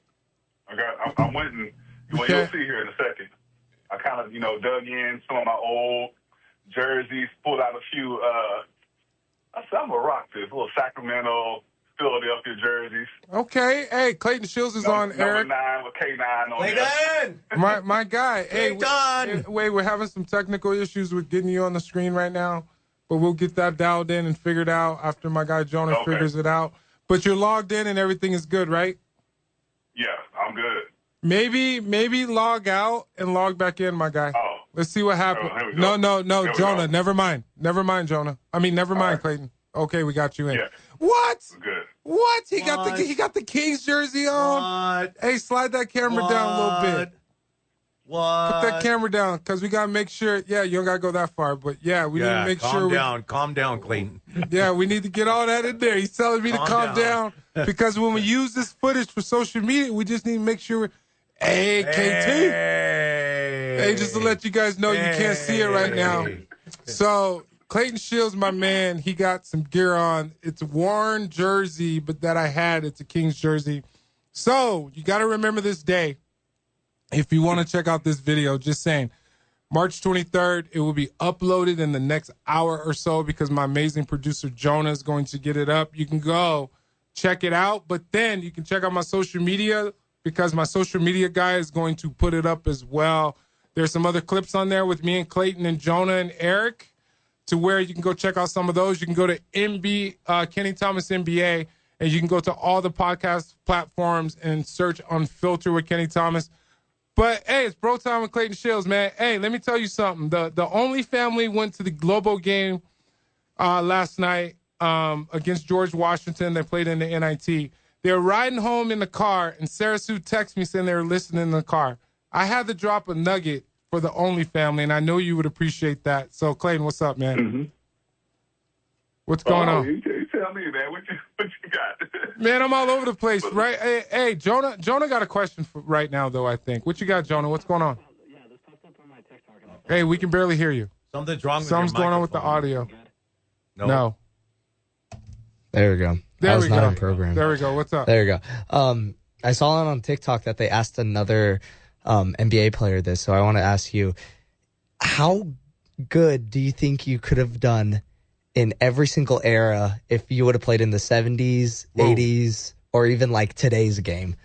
I'm waiting. You'll see here in a second. I kind of, dug in some of my old jerseys, pulled out a few, I said, I'm going to rock this, little Sacramento, Philadelphia jerseys. Okay. Hey, Clayton Shields is on, Eric. Number 9 with K9 on there. My guy. Hey, wait, we're having some technical issues with getting you on the screen right now. But we'll get that dialed in and figured out after my guy Jonah figures it out. But you're logged in and everything is good, right? Yeah, I'm good. Maybe log out and log back in, my guy. Oh. Let's see what happens. here we go. No, There we Jonah, go. never mind, Jonah. I mean, never mind, right. Clayton. Okay, we got you in. Yeah. What? Good. What? He got the Kings jersey on. What? Hey, slide that camera down a little bit. What? Put that camera down, because we got to make sure. Yeah, you don't got to go that far, but yeah, we need to make sure. Calm down, Clayton. Yeah, we need to get all that in there. He's telling me to calm down because when we use this footage for social media, we just need to make sure. Hey, KT. Hey, just to let you guys know, you can't see it right now. So, Clayton Shields, my man, he got some gear on. It's a worn jersey, but that I had. It's a Kings jersey. So, you got to remember this day. If you want to check out this video, just saying, March 23rd, it will be uploaded in the next hour or so because my amazing producer, Jonah, is going to get it up. You can go check it out, but then you can check out my social media because my social media guy is going to put it up as well. There's some other clips on there with me and Clayton and Jonah and Eric to where you can go check out some of those. You can go to Kenny Thomas NBA, and you can go to all the podcast platforms and search Unfiltered with Kenny Thomas. But, hey, it's bro time with Clayton Shields, man. Hey, let me tell you something. The only family went to the Globo game last night against George Washington. They played in the NIT. They were riding home in the car, and Sarah Sue texted me saying they were listening in the car. I had to drop a nugget for the only family, and I know you would appreciate that. So, Clayton, what's up, man? Mm-hmm. What's going on? You tell me, man. What you got? Man, I'm all over the place, right? Hey, Jonah got a question for right now, though, I think. What you got, Jonah? What's going on? Hey, we can barely hear you. Something's wrong with Something's your going on with the audio. No. There we go. There we not go. on program. There we go. What's up? There we go. I saw it on TikTok that they asked another NBA player this, so I want to ask you, how good do you think you could have done in every single era if you would have played in the 70s, 80s, or even like today's game?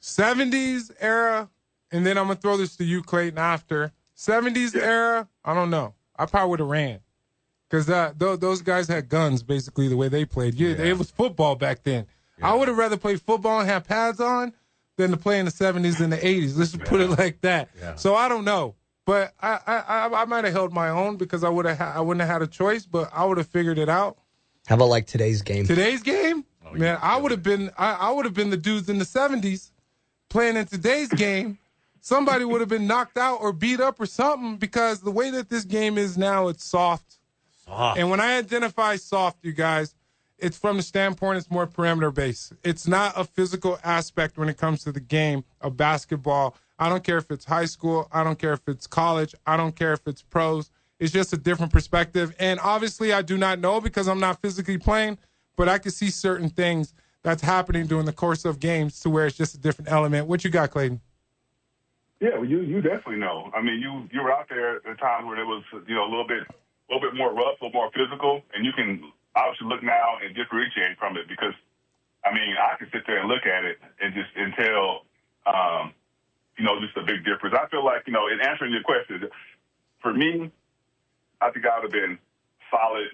70s era, and then I'm going to throw this to you, Clayton, after. 70s era, I don't know. I probably would have ran. Because those guys had guns, basically, the way they played. It was football back then. Yeah. I would have rather played football and have pads on than to play in the 70s and the 80s. Let's just put it like that. Yeah. So I don't know. But I might have held my own because I wouldn't have had a choice, but I would have figured it out. How about like today's game? Today's game? Oh, man, I would have been the dudes in the 70s playing in today's game. Somebody would have been knocked out or beat up or something because the way that this game is now, it's soft. And when I identify soft, you guys, it's from the standpoint it's more perimeter-based. It's not a physical aspect when it comes to the game of basketball. I don't care if it's high school. I don't care if it's college. I don't care if it's pros. It's just a different perspective. And obviously I do not know because I'm not physically playing, but I can see certain things that's happening during the course of games to where it's just a different element. What you got, Clayton? Yeah, well, you definitely know. I mean, you were out there at times where it was, a little bit more rough, a little more physical, and you can obviously look now and differentiate from it because, I mean, I can sit there and look at it and tell, just a big difference. I feel like, in answering your question, for me, I think I would have been solid.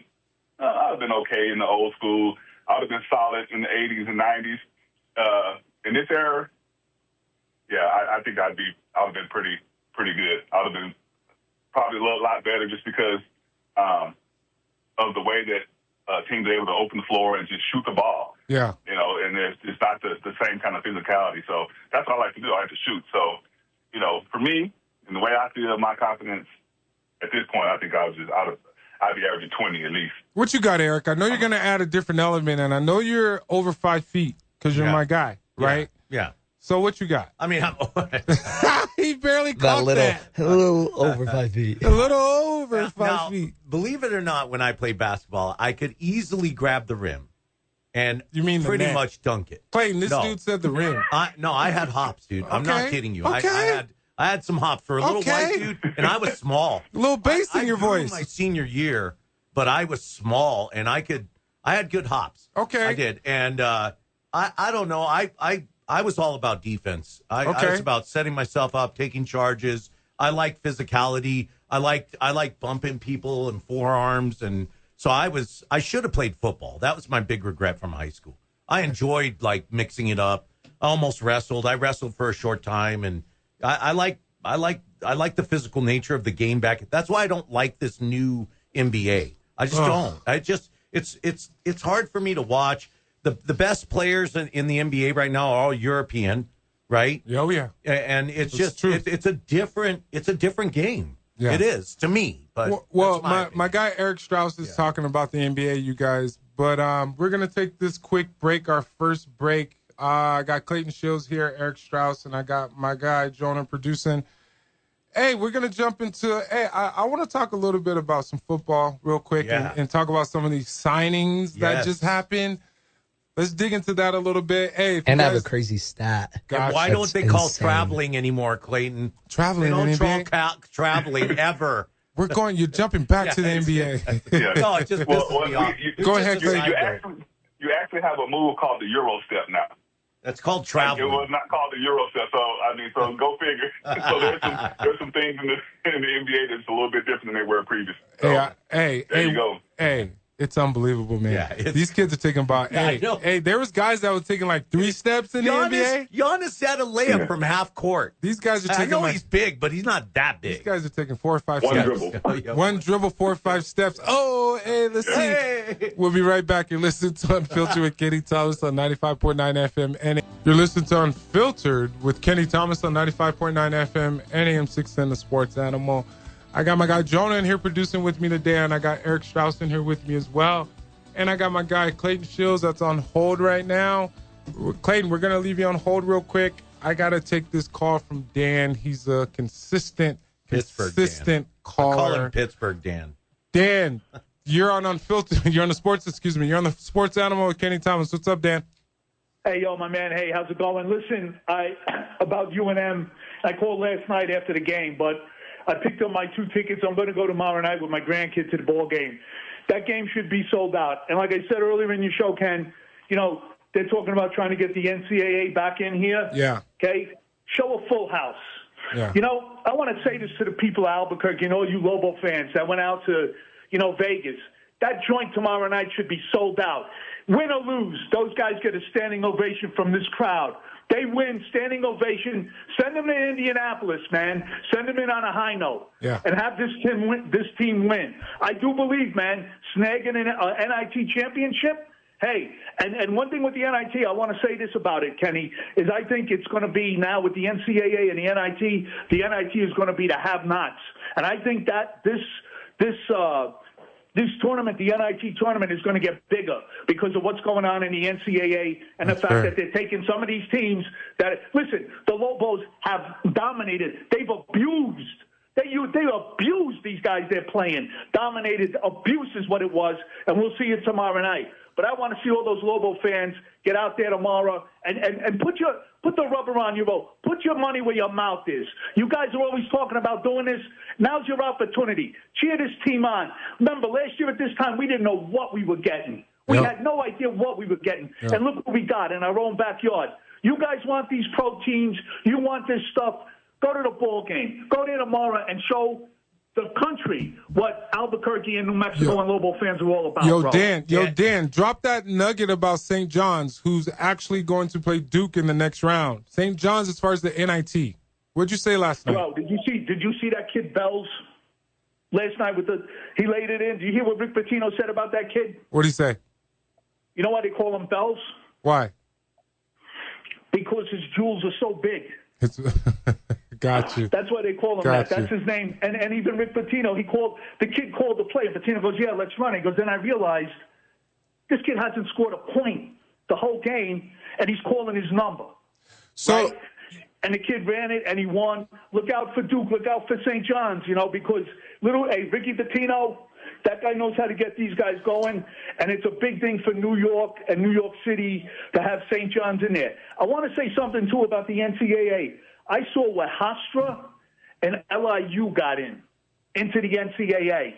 I would have been okay in the old school. I would have been solid in the 80s and 90s. In this era, yeah, I think I would have been pretty good. I would have been probably a lot better just because of the way that teams are able to open the floor and just shoot the ball. Yeah. And it's not the same kind of physicality. So that's what I like to do. I like to shoot. So, for me, and the way I feel my confidence at this point, I think I'd be averaging 20 at least. What you got, Eric? I know you're going to add a different element, and I know you're over 5 feet because you're my guy, right? Yeah. So what you got? I mean, he barely caught that. A little over 5 feet. A little over 5 feet. Believe it or not, when I played basketball, I could easily grab the rim and pretty much dunk it. Clayton, this dude said the rim. I had hops, dude. I'm not kidding you. Okay. I had some hops for a little white dude, and I was small. A little bass in your voice. My senior year, but I was small, and I had good hops. Okay. I did. And I don't know. I was all about defense. I was about setting myself up, taking charges. I like physicality. I like bumping people and forearms, and so I should have played football. That was my big regret from high school. I enjoyed like mixing it up. I almost wrestled. I wrestled for a short time, and I like the physical nature of the game back. That's why I don't like this new NBA. I just don't. It's hard for me to watch. The best players in the NBA right now are all European, right? Oh yeah. And it's a different game. Yeah. It is to me. But my guy Eric Strauss is talking about the NBA, you guys. But we're gonna take this quick break. Our first break. I got Clayton Shields here, Eric Strauss, and I got my guy Jonah producing. Hey, we're going to jump into I want to talk a little bit about some football real quick and talk about some of these signings that just happened. Let's dig into that a little bit. Hey, and I have a crazy stat. And why don't they call traveling anymore, Clayton? Traveling they don't in the NBA? Traveling ever. You're jumping back to the NBA. No, it just pisses me off. Go ahead, Clayton. You actually have a move called the Euro step now. That's called traveling. It was not called the Euro step, so go figure. So there's some things in the NBA that's a little bit different than they were previously. So, there you go. Hey, it's unbelievable, man. Yeah, these kids are taking about. There was guys that were taking like 3 steps in the NBA. Giannis had a layup from half court. These guys are taking. I know he's big, but he's not that big. These guys are taking 4 or 5 steps. One dribble, 4 or 5 steps. Oh, hey, let's see. We'll be right back. You're listening to Unfiltered with Kenny Thomas on 95.9 FM. And you're listening to Unfiltered with Kenny Thomas on 95.9 FM and AM 610 The Sports Animal. I got my guy Jonah in here producing with me today, and I got Eric Strauss in here with me as well. And I got my guy Clayton Shields that's on hold right now. Clayton, we're going to leave you on hold real quick. I got to take this call from Dan. He's a consistent caller. I call him Pittsburgh Dan. Dan, you're on Unfiltered. You're on the Sports Animal with Kenny Thomas. What's up, Dan? Hey, yo, my man. Hey, how's it going? Listen, about UNM, I called last night after the game, but I picked up my 2 tickets. I'm going to go tomorrow night with my grandkids to the ball game. That game should be sold out. And like I said earlier in your show, Ken, they're talking about trying to get the NCAA back in here. Yeah. Okay? Show a full house. Yeah. I want to say this to the people of Albuquerque and all you Lobo fans that went out to, Vegas. That joint tomorrow night should be sold out. Win or lose, those guys get a standing ovation from this crowd. They win, standing ovation. Send them to Indianapolis, man. Send them in on a high note. Yeah. And have this team win. I do believe, man, snagging an NIT championship. Hey, and one thing with the NIT, I want to say this about it, Kenny, is I think it's going to be now with the NCAA and the NIT is going to be the have-nots. And I think that this tournament, the NIT tournament, is going to get bigger because of what's going on in the NCAA and the fact that they're taking some of these teams that, listen, the Lobos have dominated. They've abused. They abused these guys they're playing. Dominated. Abuse is what it was, and we'll see it tomorrow night. But I want to see all those Lobo fans get out there tomorrow and put the rubber on your boat. Put your money where your mouth is. You guys are always talking about doing this. Now's your opportunity. Cheer this team on. Remember, last year at this time, we didn't know what we were getting. We had no idea what we were getting. Yep. And look what we got in our own backyard. You guys want these pro teams. You want this stuff. Go to the ball game. Go there tomorrow and show the country what Albuquerque and New Mexico and Lobo fans are all about, Dan, drop that nugget about St. John's, who's actually going to play Duke in the next round. St. John's as far as the NIT. What'd you say last night? Bro, did you see that kid Bells last night he laid it in? Did you hear what Rick Pitino said about that kid? What'd he say? You know why they call him Bells? Why? Because his jewels are so big. Got you. That's why they call him that. That's his name. And even Rick Pitino, the kid called the play. Pitino goes, yeah, let's run it. He goes, then I realized this kid hasn't scored a point the whole game, and he's calling his number. So, right? And the kid ran it, and he won. Look out for Duke. Look out for St. John's, because Ricky Pitino, that guy knows how to get these guys going, and it's a big thing for New York and New York City to have St. John's in there. I want to say something, too, about the NCAA. I saw what Hofstra and LIU got into the NCAA.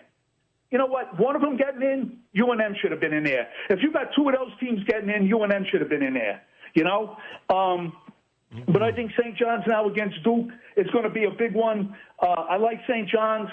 You know what? One of them getting in, UNM should have been in there. If you got 2 of those teams getting in, UNM should have been in there. But I think St. John's now against Duke is going to be a big one. I like St. John's.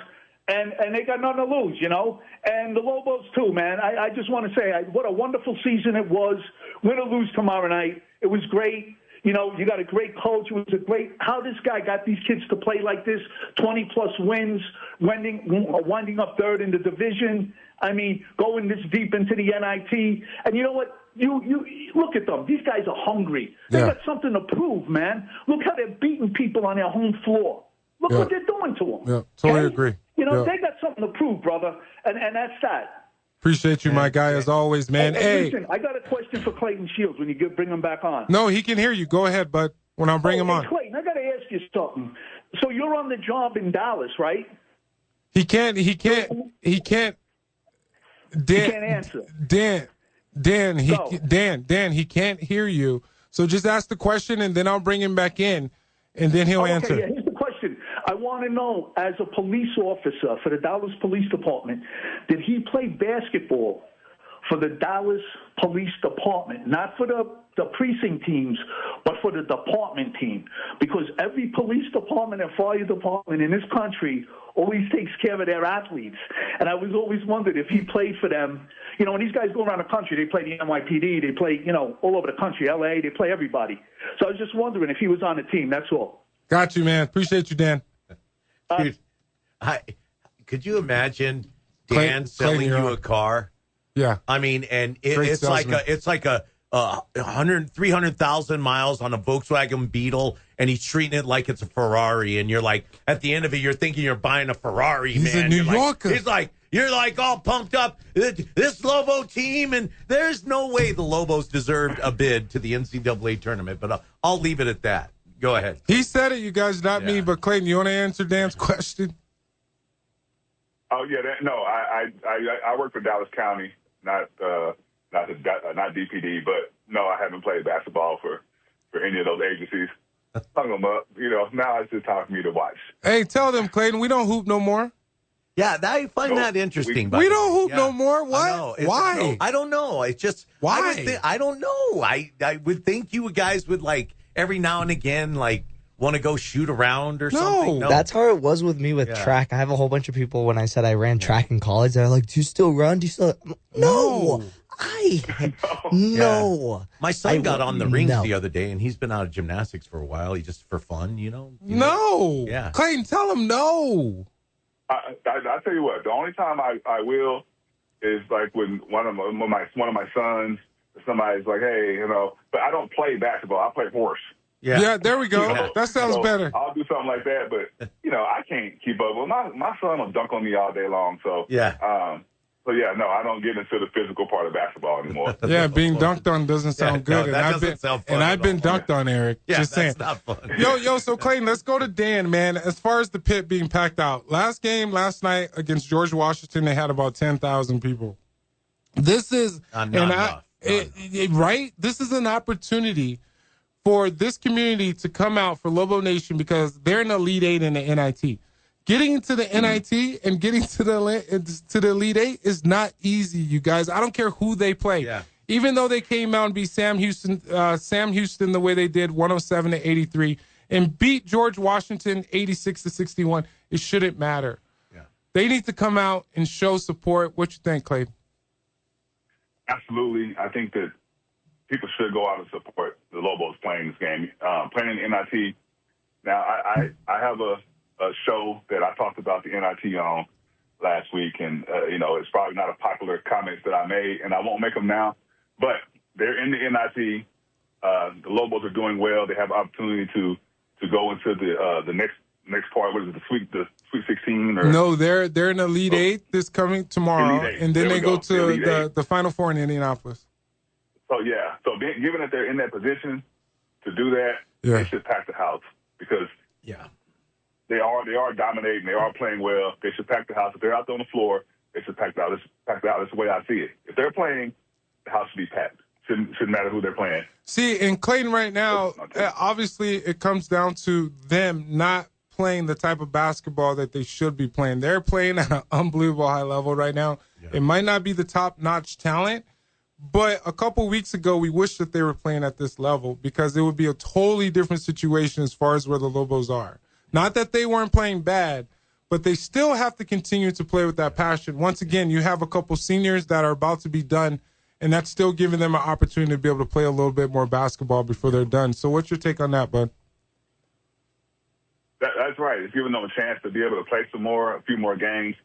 and they got nothing to lose, And the Lobos too, man. I just want to say what a wonderful season it was. Win or lose tomorrow night, it was great. You got a great coach. It was how this guy got these kids to play like this, 20-plus wins, winding up third in the division. I mean, going this deep into the NIT. And you know what? You look at them. These guys are hungry. They got something to prove, man. Look how they're beating people on their home floor. Look what they're doing to them. Yeah, totally agree. They got something to prove, brother, and that's that. Appreciate you, my guy, as always, man. Hey, listen, I got a question for Clayton Shields when you bring him back on. No, he can hear you. Go ahead, bud, when I bring him on. Clayton, I got to ask you something. So you're on the job in Dallas, right? He can't. Dan, he can't answer. Dan, he can't hear you. So just ask the question, and then I'll bring him back in, and then he'll answer. Yeah, here's the question. I want to know, as a police officer for the Dallas Police Department, did he play basketball for the Dallas Police Department, not for the precinct teams, but for the department team? Because every police department and fire department in this country always takes care of their athletes. And I was always wondered if he played for them. When these guys go around the country, they play the NYPD, they play, all over the country, LA, they play everybody. So I was just wondering if he was on the team, that's all. Got you, man. Appreciate you, Dan. Dude, could you imagine Dan selling you a car? Yeah. I mean, and it's like a 300,000 miles on a Volkswagen Beetle, and he's treating it like it's a Ferrari. And you're like, at the end of it, you're thinking you're buying a Ferrari, he's man. A New Yorker. You're like all pumped up. This Lobo team, and there's no way the Lobos deserved a bid to the NCAA tournament. But I'll leave it at that. Go ahead. He said it, you guys, not me. But Clayton, you want to answer Dan's question? Oh yeah, I work for Dallas County, not DPD, but no, I haven't played basketball for any of those agencies. Hung them up, Now it's just time for me to watch. Hey, tell them, Clayton, we don't hoop no more. Yeah, I find that interesting. We don't hoop no more. What? Why? I don't know. It's just why? I don't know. I would think you guys would every now and again want to go shoot around or something. No, that's how it was with me with track. I have a whole bunch of people when I said I ran track in college. They're like, "Do you still run? Do you still?" No. No. My son got on the rings the other day, and he's been out of gymnastics for a while. He just for fun, No. Yeah. Clayton, tell him no. I tell you what. The only time I will is like when one of my sons, somebody's like, hey, but I don't play basketball. I play horse. Yeah, there we go. That sounds better. I'll do something like that, but I can't keep up. Well, my son will dunk on me all day long. So I don't get into the physical part of basketball anymore. Yeah, being dunked on doesn't sound good. No, that doesn't sound fun. And I've been dunked on, Eric. Yeah, just saying. Not fun. Yo, so Clayton, let's go to Dan, man. As far as the pit being packed out, last night against George Washington, they had about 10,000 people. This is right. This is an opportunity for this community to come out for Lobo Nation because they're an Elite Eight in the NIT. Getting into the NIT and getting to the Elite Eight is not easy, you guys. I don't care who they play. Yeah. Even though they came out and beat Sam Houston the way they did, 107-83, and beat George Washington 86-61, it shouldn't matter. Yeah. They need to come out and show support. What you think, Clayton? Absolutely. I think that people should go out and support the Lobos playing this game. Playing in the NIT. Now, I have a show that I talked about the NIT on last week, and it's probably not a popular comments that I made, and I won't make them now. But they're in the NIT. The Lobos are doing well. They have opportunity to go into the next part. What is it? The Sweet 16? Or no, they're in Elite Eight this coming tomorrow, and then they go to the Final Four in Indianapolis. So given that they're in that position to do that, they should pack the house because they are dominating. They are playing well. They should pack the house. If they're out there on the floor, they should pack the house. That's the way I see it. If they're playing, the house should be packed. Shouldn't matter who they're playing. See, in Clayton right now, obviously it comes down to them not playing the type of basketball that they should be playing. They're playing at an unbelievable high level right now. Yeah. It might not be the top-notch talent, but a couple weeks ago, we wish that they were playing at this level because it would be a totally different situation as far as where the Lobos are. Not that they weren't playing bad, but they still have to continue to play with that passion. Once again, you have a couple seniors that are about to be done, and that's still giving them an opportunity to be able to play a little bit more basketball before they're done. So what's your take on that, bud? That's right. It's giving them a chance to be able to play a few more games.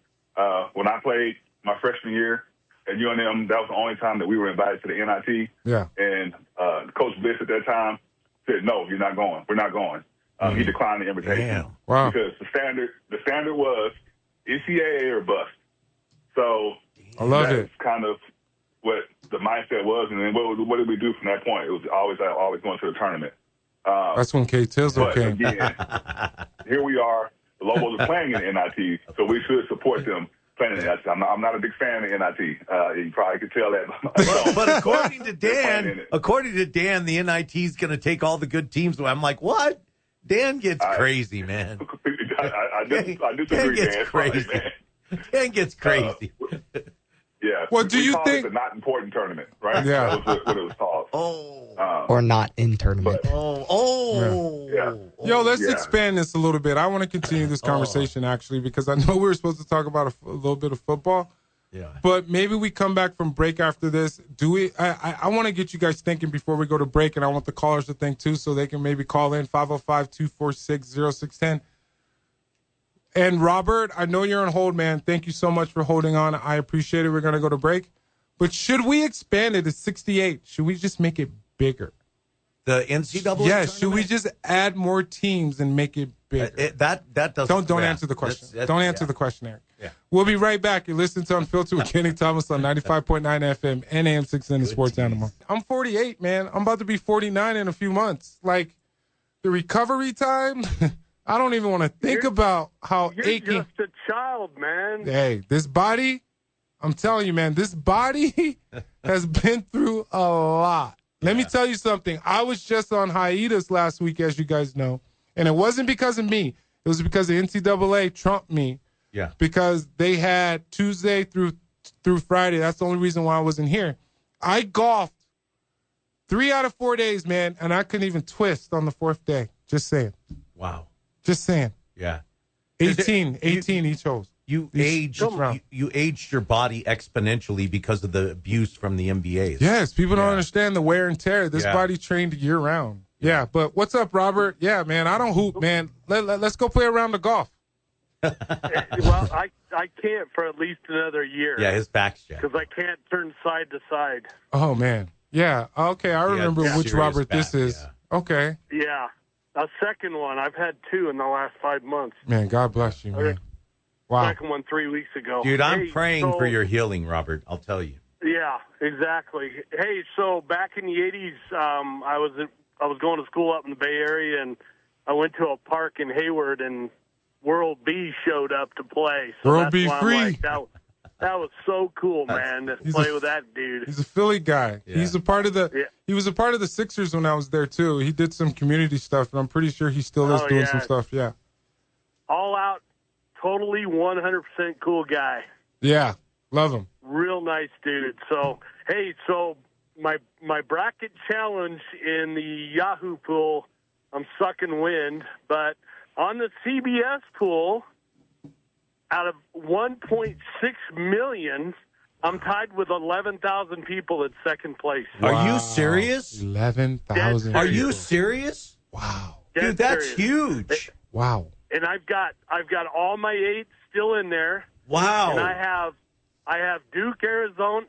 When I played my freshman year at UNM, that was the only time that we were invited to the NIT. Yeah. And Coach Bliss at that time said, "No, you're not going. We're not going." He declined the invitation. Damn. Wow. Because the standard was NCAA or bust. So I love that's it. kind of what the mindset was. And then what did we do from that point? It was always going to the tournament. That's when K. Tizzle came. Again, here we are. The Lobos are playing in the NIT, so we should support them playing in the NIT. I'm not a big fan of the NIT. You probably could tell that. But according to Dan, the NIT is going to take all the good teams away. I'm like, what? Dan gets crazy, man. I disagree, Dan gets man. crazy. Dan gets crazy. Yeah. Well, do you called think it the not important tournament, right? Yeah. That was what it was called. Or not in tournament. Yeah. Yo, let's expand this a little bit. I want to continue this conversation, actually, because I know we were supposed to talk about a little bit of football. Yeah. But maybe we come back from break after this. I want to get you guys thinking before we go to break, and I want the callers to think, too, so they can maybe call in 505-246-0610. And, Robert, I know you're on hold, man. Thank you so much for holding on. I appreciate it. We're going to go to break. But should we expand it to 68? Should we just make it bigger? The NCAA Yes. Should we just add more teams and make it bigger? That doesn't. Don't answer the question. Don't answer the question, Eric. Yeah. We'll be right back. You're listening to Unfiltered with Kenny Thomas on 95.9 FM and AM 610 Sports Animal. I'm 48, man. I'm about to be 49 in a few months. Like, the recovery time, I don't even want to think about how aching. You're just a child, man. Hey, this body, I'm telling you, man, this body has been through a lot. Let me tell you something. I was just on hiatus last week, as you guys know, and it wasn't because of me. It was because the NCAA trumped me. Yeah. Because they had Tuesday through Friday. That's the only reason why I wasn't here. I golfed 3 out of 4 days, man, and I couldn't even twist on the 4th day. Just saying. Wow. Just saying. Yeah. 18 each holes. You aged your body exponentially because of the abuse from the NBAs. Yes, people don't understand the wear and tear. This body trained year round. Yeah, but what's up, Robert? Yeah, man, I don't hoop, man. Let's go play around the golf. Well, I can't for at least another year. Yeah, his back's jacked. Because I can't turn side to side. Oh, man. Yeah, okay, I remember which Robert this is. Yeah. Okay. Yeah, a second one. I've had 2 in the last 5 months. Man, God bless you, man. Wow. Second one 3 weeks ago. Dude, I'm praying for your healing, Robert. I'll tell you. Yeah, exactly. Hey, so back in the 80s, I was going to school up in the Bay Area, and I went to a park in Hayward, and World B showed up to play. So World that's B why free. I'm like, that was so cool, man, to play with that dude. He's a Philly guy. Yeah. He was a part of the Sixers when I was there too. He did some community stuff, and I'm pretty sure he still is doing some stuff. Yeah. All out, totally 100% cool guy. Yeah. Love him. Real nice dude. So, hey, my bracket challenge in the Yahoo pool, I'm sucking wind, but on the CBS pool, out of 1.6 million, I'm tied with 11,000 people at second place. Wow. Are you serious? 11,000. Are you serious? Wow. Dude, that's huge. Wow. And I've got all my 8 still in there. Wow. And I have Duke, Arizona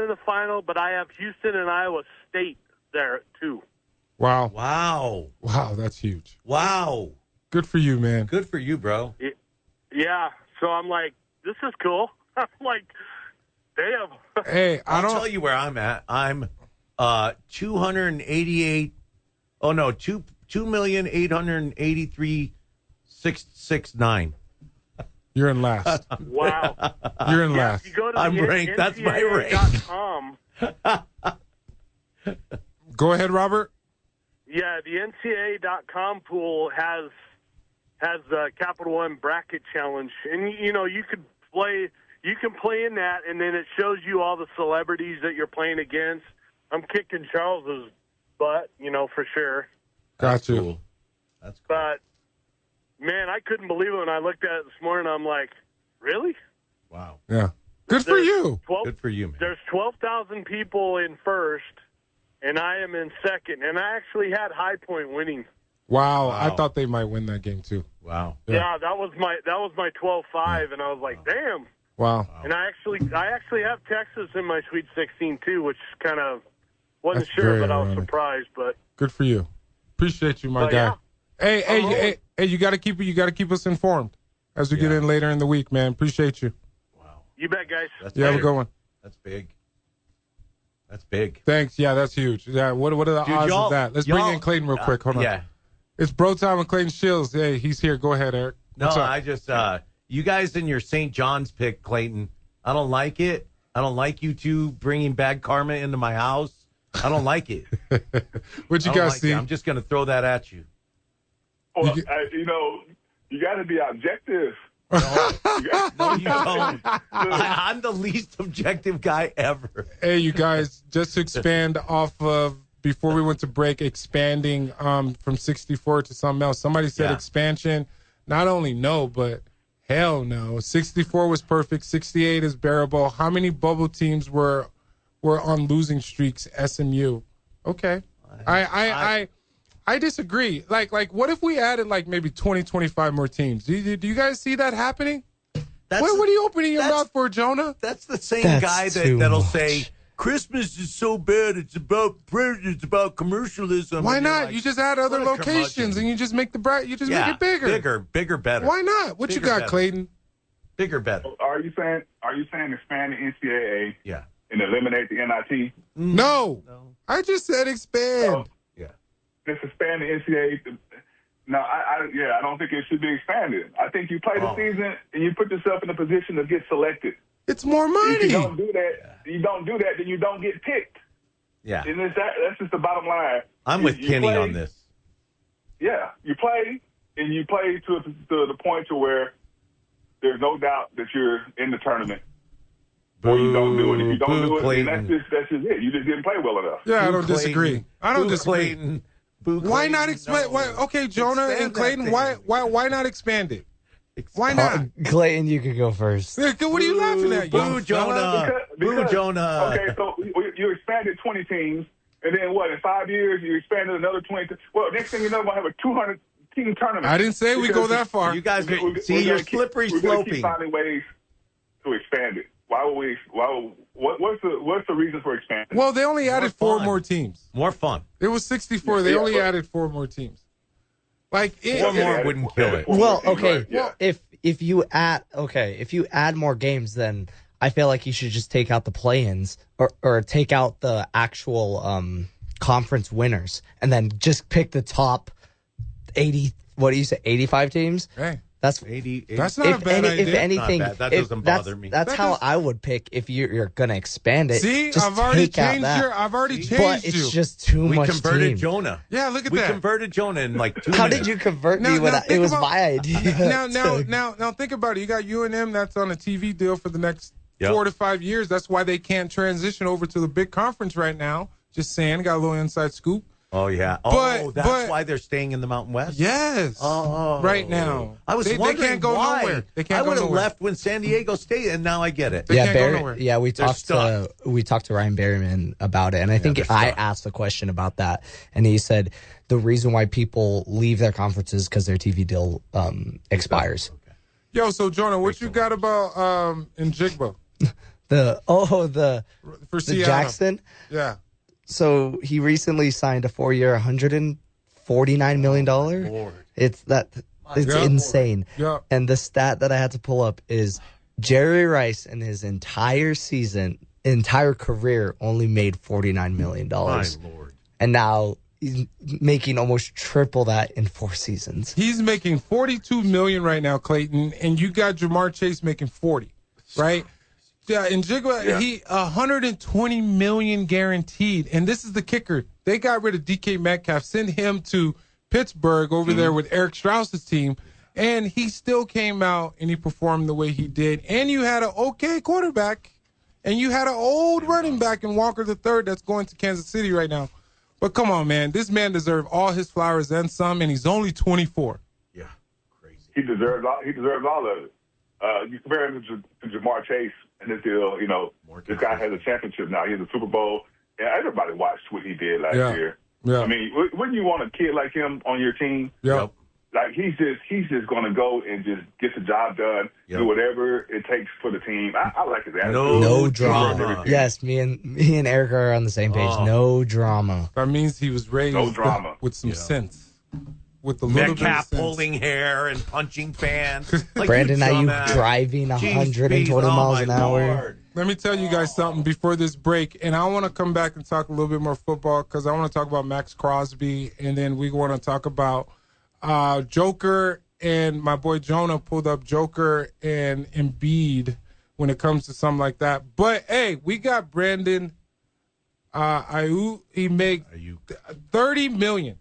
in the final, but I have Houston and Iowa State there too. Wow. Wow. Wow, that's huge. Wow. Good for you, man. Good for you, bro. Yeah. So I'm like, this is cool. I'm like, damn. Hey, I'll tell you where I'm at. I'm 288. Oh no, 2,883,669. You're in last. Wow. You're in last. If you go to I'm the ranked. That's my rank. NCAA.com, Go ahead, Robert. yeah, the NCAA.com pool has the Capital One bracket challenge, and you can play in that, and then it shows you all the celebrities that you're playing against. I'm kicking Charles's butt, for sure. Got you. Cool. That's cool. But man, I couldn't believe it when I looked at it this morning. I'm like, really? Wow. Yeah. Good for you. Good for you, man. There's 12,000 people in first, and I am in second. And I actually had High Point winning. Wow. I thought they might win that game too. Wow. Yeah, that was my 12-5, and I was like, damn. Wow. And I actually have Texas in my Sweet 16 too, which kind of wasn't That's sure, very but I was ironic. surprised. But Good for you. Appreciate you, my But, guy. yeah. Hey, you got to keep us informed as we get in later in the week, man. Appreciate you. you bet, guys. Have a good one. That's big. That's big. Thanks. Yeah, that's huge. Yeah, what are the odds of that? Let's bring in Clayton real quick. Hold on. Yeah. It's Bro Time with Clayton Shields. Hey, he's here. Go ahead, Eric. No, What's up? I just you guys in your St. John's pick, Clayton. I don't like it. I don't like you two bringing bad karma into my house. I don't like it. What you I don't guys like see? it. I'm just going to throw that at you. Well, you got to be objective. No, you don't. I'm the least objective guy ever. Hey, you guys, just to expand off of before we went to break, expanding from 64 to something else. Somebody said expansion. Not only no, but hell no. 64 was perfect. 68 is bearable. How many bubble teams were on losing streaks? SMU. Okay. I disagree. Like, what if we added like maybe 20, 25 more teams? Do you guys see that happening? What are you opening your mouth for, Jonah? That's the same guy that'll say Christmas is so bad. It's about it's about commercialism. Why not? You just add other locations and you just make make it bigger. Bigger, better. Why not? What you got, better. Clayton? Bigger, better. Are you saying expand the NCAA? Yeah. And eliminate the NIT? No. I just said expand. Just expand the NCAA. No, I don't think it should be expanded. I think you play the season and you put yourself in a position to get selected. It's more money. If you don't do that, then you don't get picked. Yeah. And that's just the bottom line. I'm with Kenny on this. Yeah, you play to the point to where there's no doubt that you're in the tournament. Or you don't do it. If you don't do it, then that's just it. You just didn't play well enough. Yeah, I don't disagree. I don't disagree. Clayton. Why not expand? Okay, Jonah and Clayton, why not expand it? Why not? Clayton, you could go first. What are you laughing at? Boo, Jonah. Boo, Jonah. Okay, so you expanded 20 teams, and then what? In 5 years, you expanded another 20. Well, next thing you know, we're going to have a 200-team tournament. I didn't say we go that far. You guys, you're slippery We're going to sloping. keep finding ways to expand it. What's the reason for expanding? Well, they only added 4 more teams. More fun. It was 64. They only added 4 more teams. Like 4 more wouldn't kill it. Well, okay. Well, if you add more games, then I feel like you should just take out the play-ins or take out the actual conference winners and then just pick the top 80. What do you say? 85 teams. Hey. That's 80. That's not a bad idea. If anything, that doesn't bother me. That's how I would pick if you're gonna expand it. See, Just I've already take out changed that. I've already changed But it's just too We much. converted team. Jonah. Yeah, look at We that. converted Jonah in like 2 How minutes. did you convert Now- me when now it think was about- my idea? Now think about it. You got UNM that's on a TV deal for the next Yep. 4 to 5 years. That's why they can't transition over to the big conference right now. Just saying, got a little inside scoop. Oh, yeah. But- That's why they're staying in the Mountain West? Yes. Oh. Right now. I was They wondering can't go why. nowhere. They can't I go would have nowhere. left when San Diego State, and now I get it. They can't go nowhere. Yeah, we They're talked to Ryan Berryman about it, and I think they're I stuck. asked a question about that, and he said the reason why people leave their conferences because their TV deal expires. Yo, so Jonah, what you got about Njigba The for Seattle? Jackson. Yeah. So he recently signed a 4-year, $149 million. Lord. It's Yeah. insane. Yeah. And the stat that I had to pull up is Jerry Rice in his entire career only made $49 million. My Lord. And now he's making almost triple that in 4 seasons. He's making $42 million right now, Clayton, and you got Jamar Chase making 40, right? Yeah, and Njigba, he $120 million guaranteed, and this is the kicker. They got rid of DK Metcalf, sent him to Pittsburgh over there with Eric Strauss's team, and he still came out and he performed the way he did. And you had an okay quarterback, and you had an old running back in Walker III that's going to Kansas City right now. But come on, man, this man deserves all his flowers and some, and he's only 24. Yeah, crazy. he deserves all of it. You compare him to Jamar Chase in this deal, this guy has a championship now. He has a Super Bowl, and everybody watched what he did last year. Yeah. I mean, wouldn't you want a kid like him on your team? Yep. Like he's just going to go and just get the job done, do whatever it takes for the team. I like his attitude. No drama. Yes, me and Eric are on the same page. No drama. That means he was raised with some sense, with a little bit of sense. Pulling hair and punching fans. Like Brandon Ayuk driving 120 miles an hour. Lord. Let me tell you guys something before this break, and I want to come back and talk a little bit more football because I want to talk about Max Crosby, and then we want to talk about Joker, and my boy Jonah pulled up Joker and Embiid when it comes to something like that. But, hey, we got Brandon Ayuk. He made $30 million.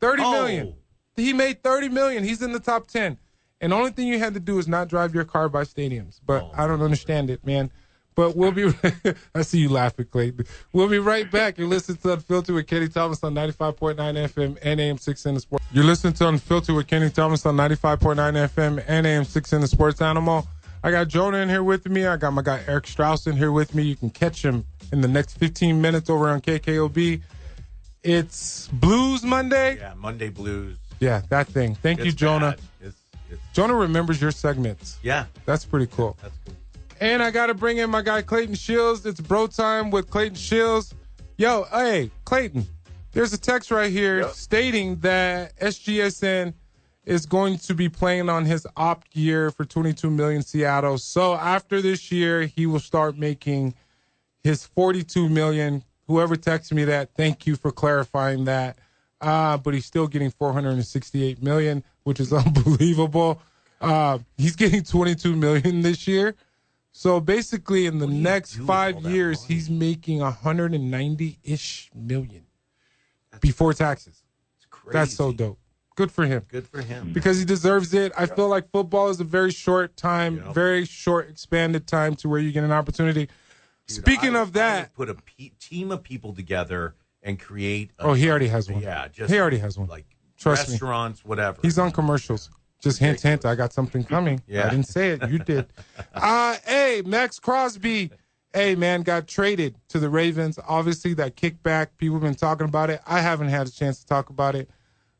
$30 million. He made $30 million. He's in the top 10. And the only thing you had to do is not drive your car by stadiums. But I don't understand it, man. But we'll be – I see you laughing, Clayton. We'll be right back. You're listening to Unfiltered with Kenny Thomas on 95.9 FM and AM 6 in the Sports. You're listening to Unfiltered with Kenny Thomas on 95.9 FM and AM 6 in the Sports Animal. I got Jonah in here with me. I got my guy Eric Strauss in here with me. You can catch him in the next 15 minutes over on KKOB. It's Blues Monday. Yeah, Monday Blues. Yeah, that thing. Thank you, Jonah. Jonah remembers your segments. Yeah. That's pretty cool. That's cool. And I got to bring in my guy, Clayton Shields. It's bro time with Clayton Shields. Yo, hey, Clayton, there's a text right here stating that SGSN is going to be playing on his opt year for $22 million Seattle. So after this year, he will start making his $42 million. Whoever texted me that, thank you for clarifying that. But he's still getting $468 million, which is unbelievable. He's getting $22 million this year. So basically, in the next 5 years, he's making $190-ish million before taxes. That's so dope. Good for him. Good for him. Because he deserves it. I feel like football is a very short time, very short, expanded time to where you get an opportunity. Dude, Speaking of that, I would put a team of people together and create. He already has one. Yeah, he already has one. Like Trust restaurants, whatever. He's on commercials. Just hint, I got something coming. Yeah. I didn't say it. You did. Hey, Max Crosby, man, got traded to the Ravens. Obviously, that kickback, people have been talking about it. I haven't had a chance to talk about it.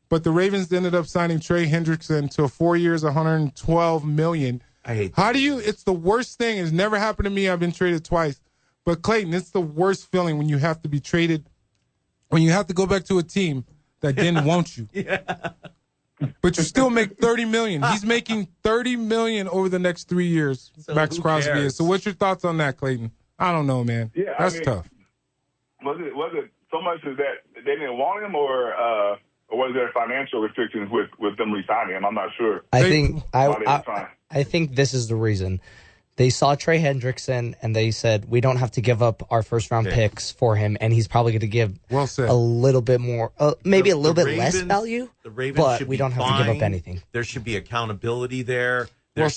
But the Ravens ended up signing Trey Hendrickson to 4 years, $112 million. I hate that. It's the worst thing. It's never happened to me. I've been traded twice. But, Clayton, it's the worst feeling when you have to be traded, when you have to go back to a team that didn't want you. Yeah. But you still make $30 million. He's making $30 million over the next 3 years. So Max Crosby is. So what's your thoughts on that, Clayton? I don't know, man. Yeah, that's tough. Was it so much as that they didn't want him, or was there financial restrictions with them re-signing him? I'm not sure. I think this is the reason. They saw Trey Hendrickson, and they said, we don't have to give up our first-round picks for him, and he's probably going to give a little bit more, maybe a little bit less value, but we don't have to give up anything. There should be accountability there. There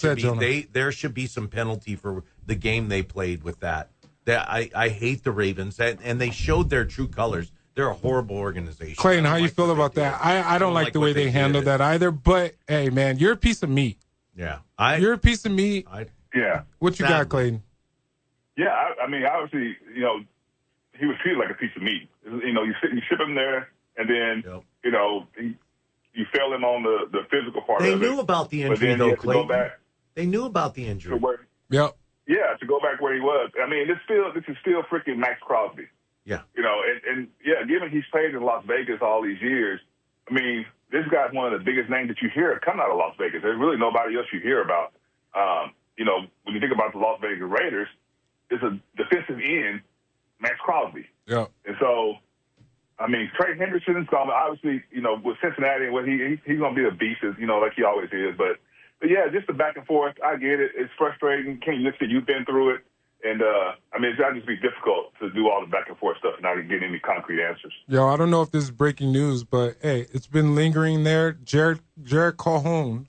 should be some penalty for the game they played with that. I hate the Ravens, and they showed their true colors. They're a horrible organization. Clayton, how you feel about that? I don't like the way they handled that either, but, hey, man, you're a piece of meat. Yeah. You're a piece of meat. Yeah. What you got, Clayton? Yeah, I mean, obviously, he was treated like a piece of meat. You ship him there, and then, you fail him on the physical part of it. They knew about the injury, though, Clayton. They knew about the injury. Yep. Yeah, to go back where he was. I mean, this is still freaking Max Crosby. Yeah. Given he's played in Las Vegas all these years, I mean, this guy's one of the biggest names that you hear come out of Las Vegas. There's really nobody else you hear about. When you think about the Las Vegas Raiders, it's a defensive end, Max Crosby. Yeah. And so, I mean, Trey Hendrickson is going to obviously, with Cincinnati, he's going to be a beast, like he always is. But yeah, just the back and forth, I get it. It's frustrating. Kenny, listen, you've been through it. And, it's got to just be difficult to do all the back and forth stuff and not get any concrete answers. Yo, I don't know if this is breaking news, but, hey, it's been lingering there. Jared Calhoun,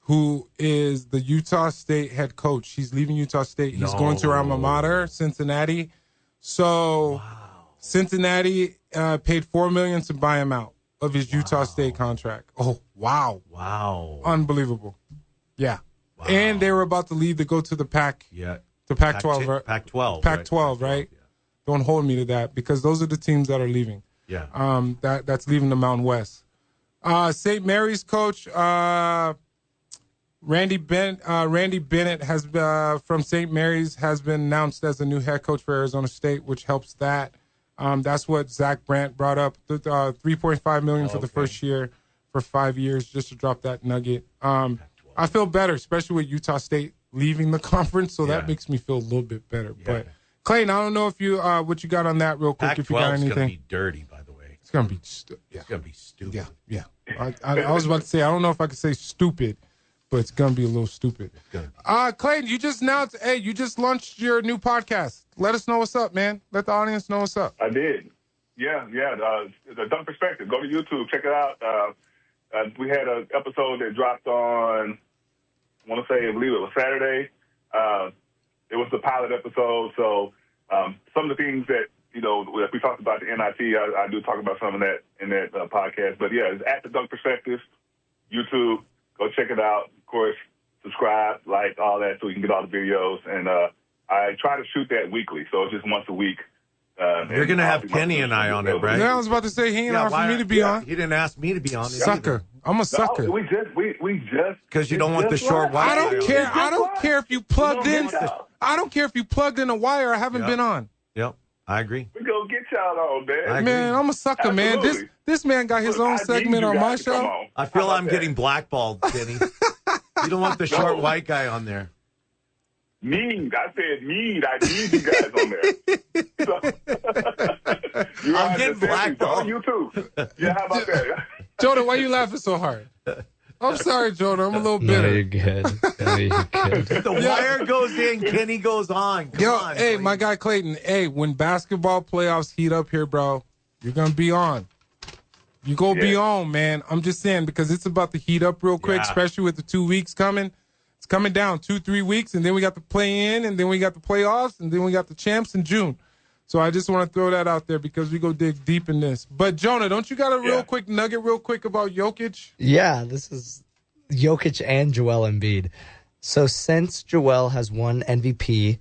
who is the Utah State head coach. He's leaving Utah State. He's going to our alma mater, Cincinnati. So Cincinnati paid $4 million to buy him out. of his Utah State contract. Oh, wow. Wow. Unbelievable. Yeah. Wow. And they were about to leave to go to the Pac. Yeah. The Pac-12, right? Pac-12. Pac-12, right? Yeah. Don't hold me to that because those are the teams that are leaving. Yeah. That's leaving the Mountain West. St. Mary's coach Randy Bennett has from St. Mary's has been announced as the new head coach for Arizona State, which helps that. That's what Zach Brandt brought up. $3.5 million for the first year for 5 years, just to drop that nugget. I feel better, especially with Utah State leaving the conference, so that makes me feel a little bit better. Yeah. But Clayton, I don't know if you what you got on that real quick. If you got anything, it's gonna be dirty, by the way. It's gonna be It's gonna be stupid. Yeah. I was about to say I don't know if I could say stupid, but it's gonna be a little stupid. Clayton, you just announced. Hey, you just launched your new podcast. Let us know what's up, man. Let the audience know what's up. I did. Yeah. The Dunk Perspective. Go to YouTube. Check it out. We had an episode that dropped on, I believe it was Saturday. It was the pilot episode. So some of the things that, if we talked about the NIT, I do talk about some of that in that podcast. But, yeah, it's at the Dunk Perspective, YouTube. Go check it out. Of course, subscribe, like, all that so you can get all the videos. And I try to shoot that weekly, so it's just once a week. You're going to have Kenny and I on it, right? Yeah, I was about to say he ain't offered me to be on. He didn't ask me to be on it. Sucker. I'm a sucker. No, we just because you don't want the short wire. I don't care. I don't care if you plugged in. I don't care if you plugged in a wire. I haven't been on. Yep, I agree. We gonna get y'all on, man. Man, I'm a sucker, Absolutely. man. This man got his own segment on my show. I feel I'm getting blackballed, Kenny. You don't want the short white guy on there. Need. I said need. I need you guys on there. So, I'm getting blackballed. You too. Yeah, how about that? Jonah, why you laughing so hard? I'm sorry, Jonah. I'm a little bitter. No, you're good. The wire goes in, Kenny goes on. Come on, hey, please. my guy Clayton. Hey, when basketball playoffs heat up here, bro, you're gonna be on. You go be on, man. I'm just saying because it's about to heat up real quick, especially with the 2 weeks coming. It's coming down 2-3 weeks, and then we got the play-in, and then we got the playoffs, and then we got the champs in June. So I just want to throw that out there because we go dig deep in this. But, Jonah, don't you got a real quick nugget real quick about Jokic? Yeah, this is Jokic and Joel Embiid. So since Joel has won MVP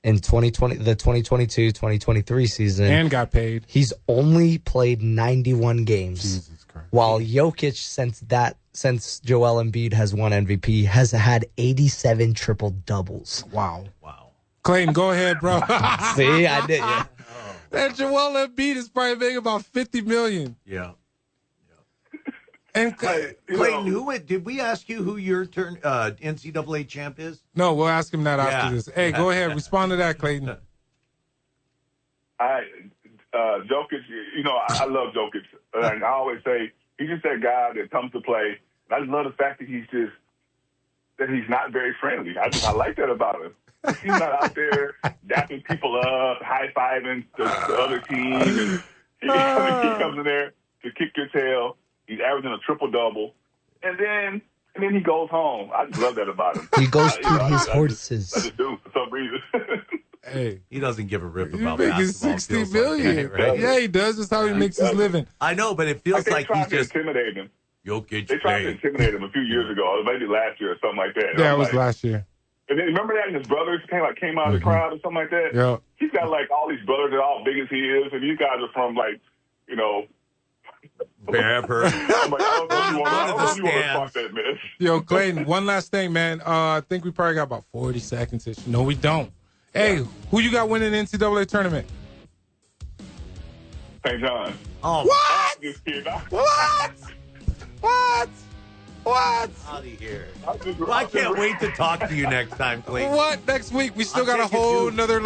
in 2020, the 2022-2023 season. And got paid. He's only played 91 games. Jesus Christ. While Jokic, since Joel Embiid has won MVP, has had 87 triple-doubles. Wow. Clayton, go ahead, bro. See, I did. Yeah. That Joel Embiid is probably making about $50 million. Yeah. And Clayton, did we ask you who your NCAA champ is? No, we'll ask him that after this. Hey, go ahead. Respond to that, Clayton. Jokic, I love Jokic. And I always say he's just that guy that comes to play. And I just love the fact that he's not very friendly. I like that about him. He's not out there dapping people up, high-fiving the other team. And he comes in there to kick your tail. He's averaging a triple-double. And then he goes home. I just love that about him. He goes to his horses. I just do for some reason. Hey, he doesn't give a rip about basketball. He's making $60 million. Right? Yeah, he does. That's how he makes his living. I know, but it feels like he's just intimidating him. Jokic. They tried to intimidate him a few years ago, or maybe last year or something like that. Yeah, it was last year. And then remember that his brothers came out of the crowd or something like that? Yeah. He's got like all these brothers that are all big as he is, and these guys are from wherever. I'm like, I don't want to fuck that, man. Yo, Clayton, one last thing, man. I think we probably got about 40 seconds. No, we don't. Hey, who you got winning the NCAA tournament? St. John. Oh, what? What? Out of here. I can't wait to talk to you next time, Clayton. What? Next week? We still got a whole another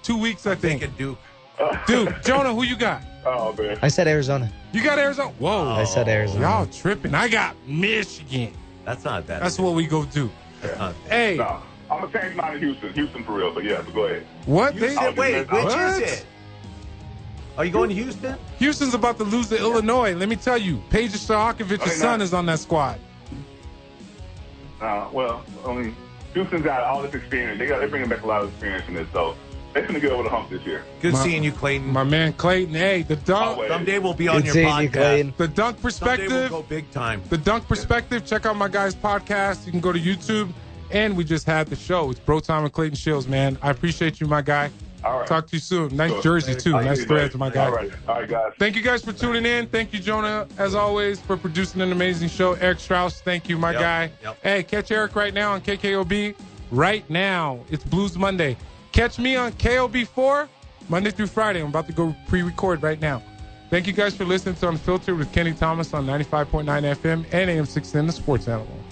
2 weeks, I think. Duke. Dude, Jonah, who you got? Oh, man. I said Arizona. You got Arizona? Whoa. I said Arizona. Y'all tripping. I got Michigan. That's not bad. That's what we go do. Hey. No, I'm going to change mine to Houston. Houston for real, but but go ahead. What? Wait, which is it? Are you going to Houston? Houston's about to lose to Illinois. Let me tell you, Paige Stojakovic's son is on that squad. Houston's got all this experience. They're bringing back a lot of experience in this, so They're going to get over the hump this year. Good seeing you, Clayton. My man Clayton. Hey, the dunk. Always. Someday we'll be on Good your seeing you, podcast. Clayton. The dunk perspective. Someday we'll go big time. The Dunk Perspective. Check out my guys' podcast. You can go to YouTube. And we just had the show. It's Bro Time with Clayton Shields, man. I appreciate you, my guy. All right. Talk to you soon. Nice jersey, too. Nice threads, my guy. All right, guys. Thank you guys for tuning in. Thank you, Jonah, as always, for producing an amazing show. Eric Strauss, thank you, my guy. Yep. Hey, catch Eric right now on KKOB. Right now. It's Blues Monday. Catch me on KOB4 Monday through Friday. I'm about to go pre-record right now. Thank you guys for listening to Unfiltered with Kenny Thomas on 95.9 FM and AM 610, the Sports Animal.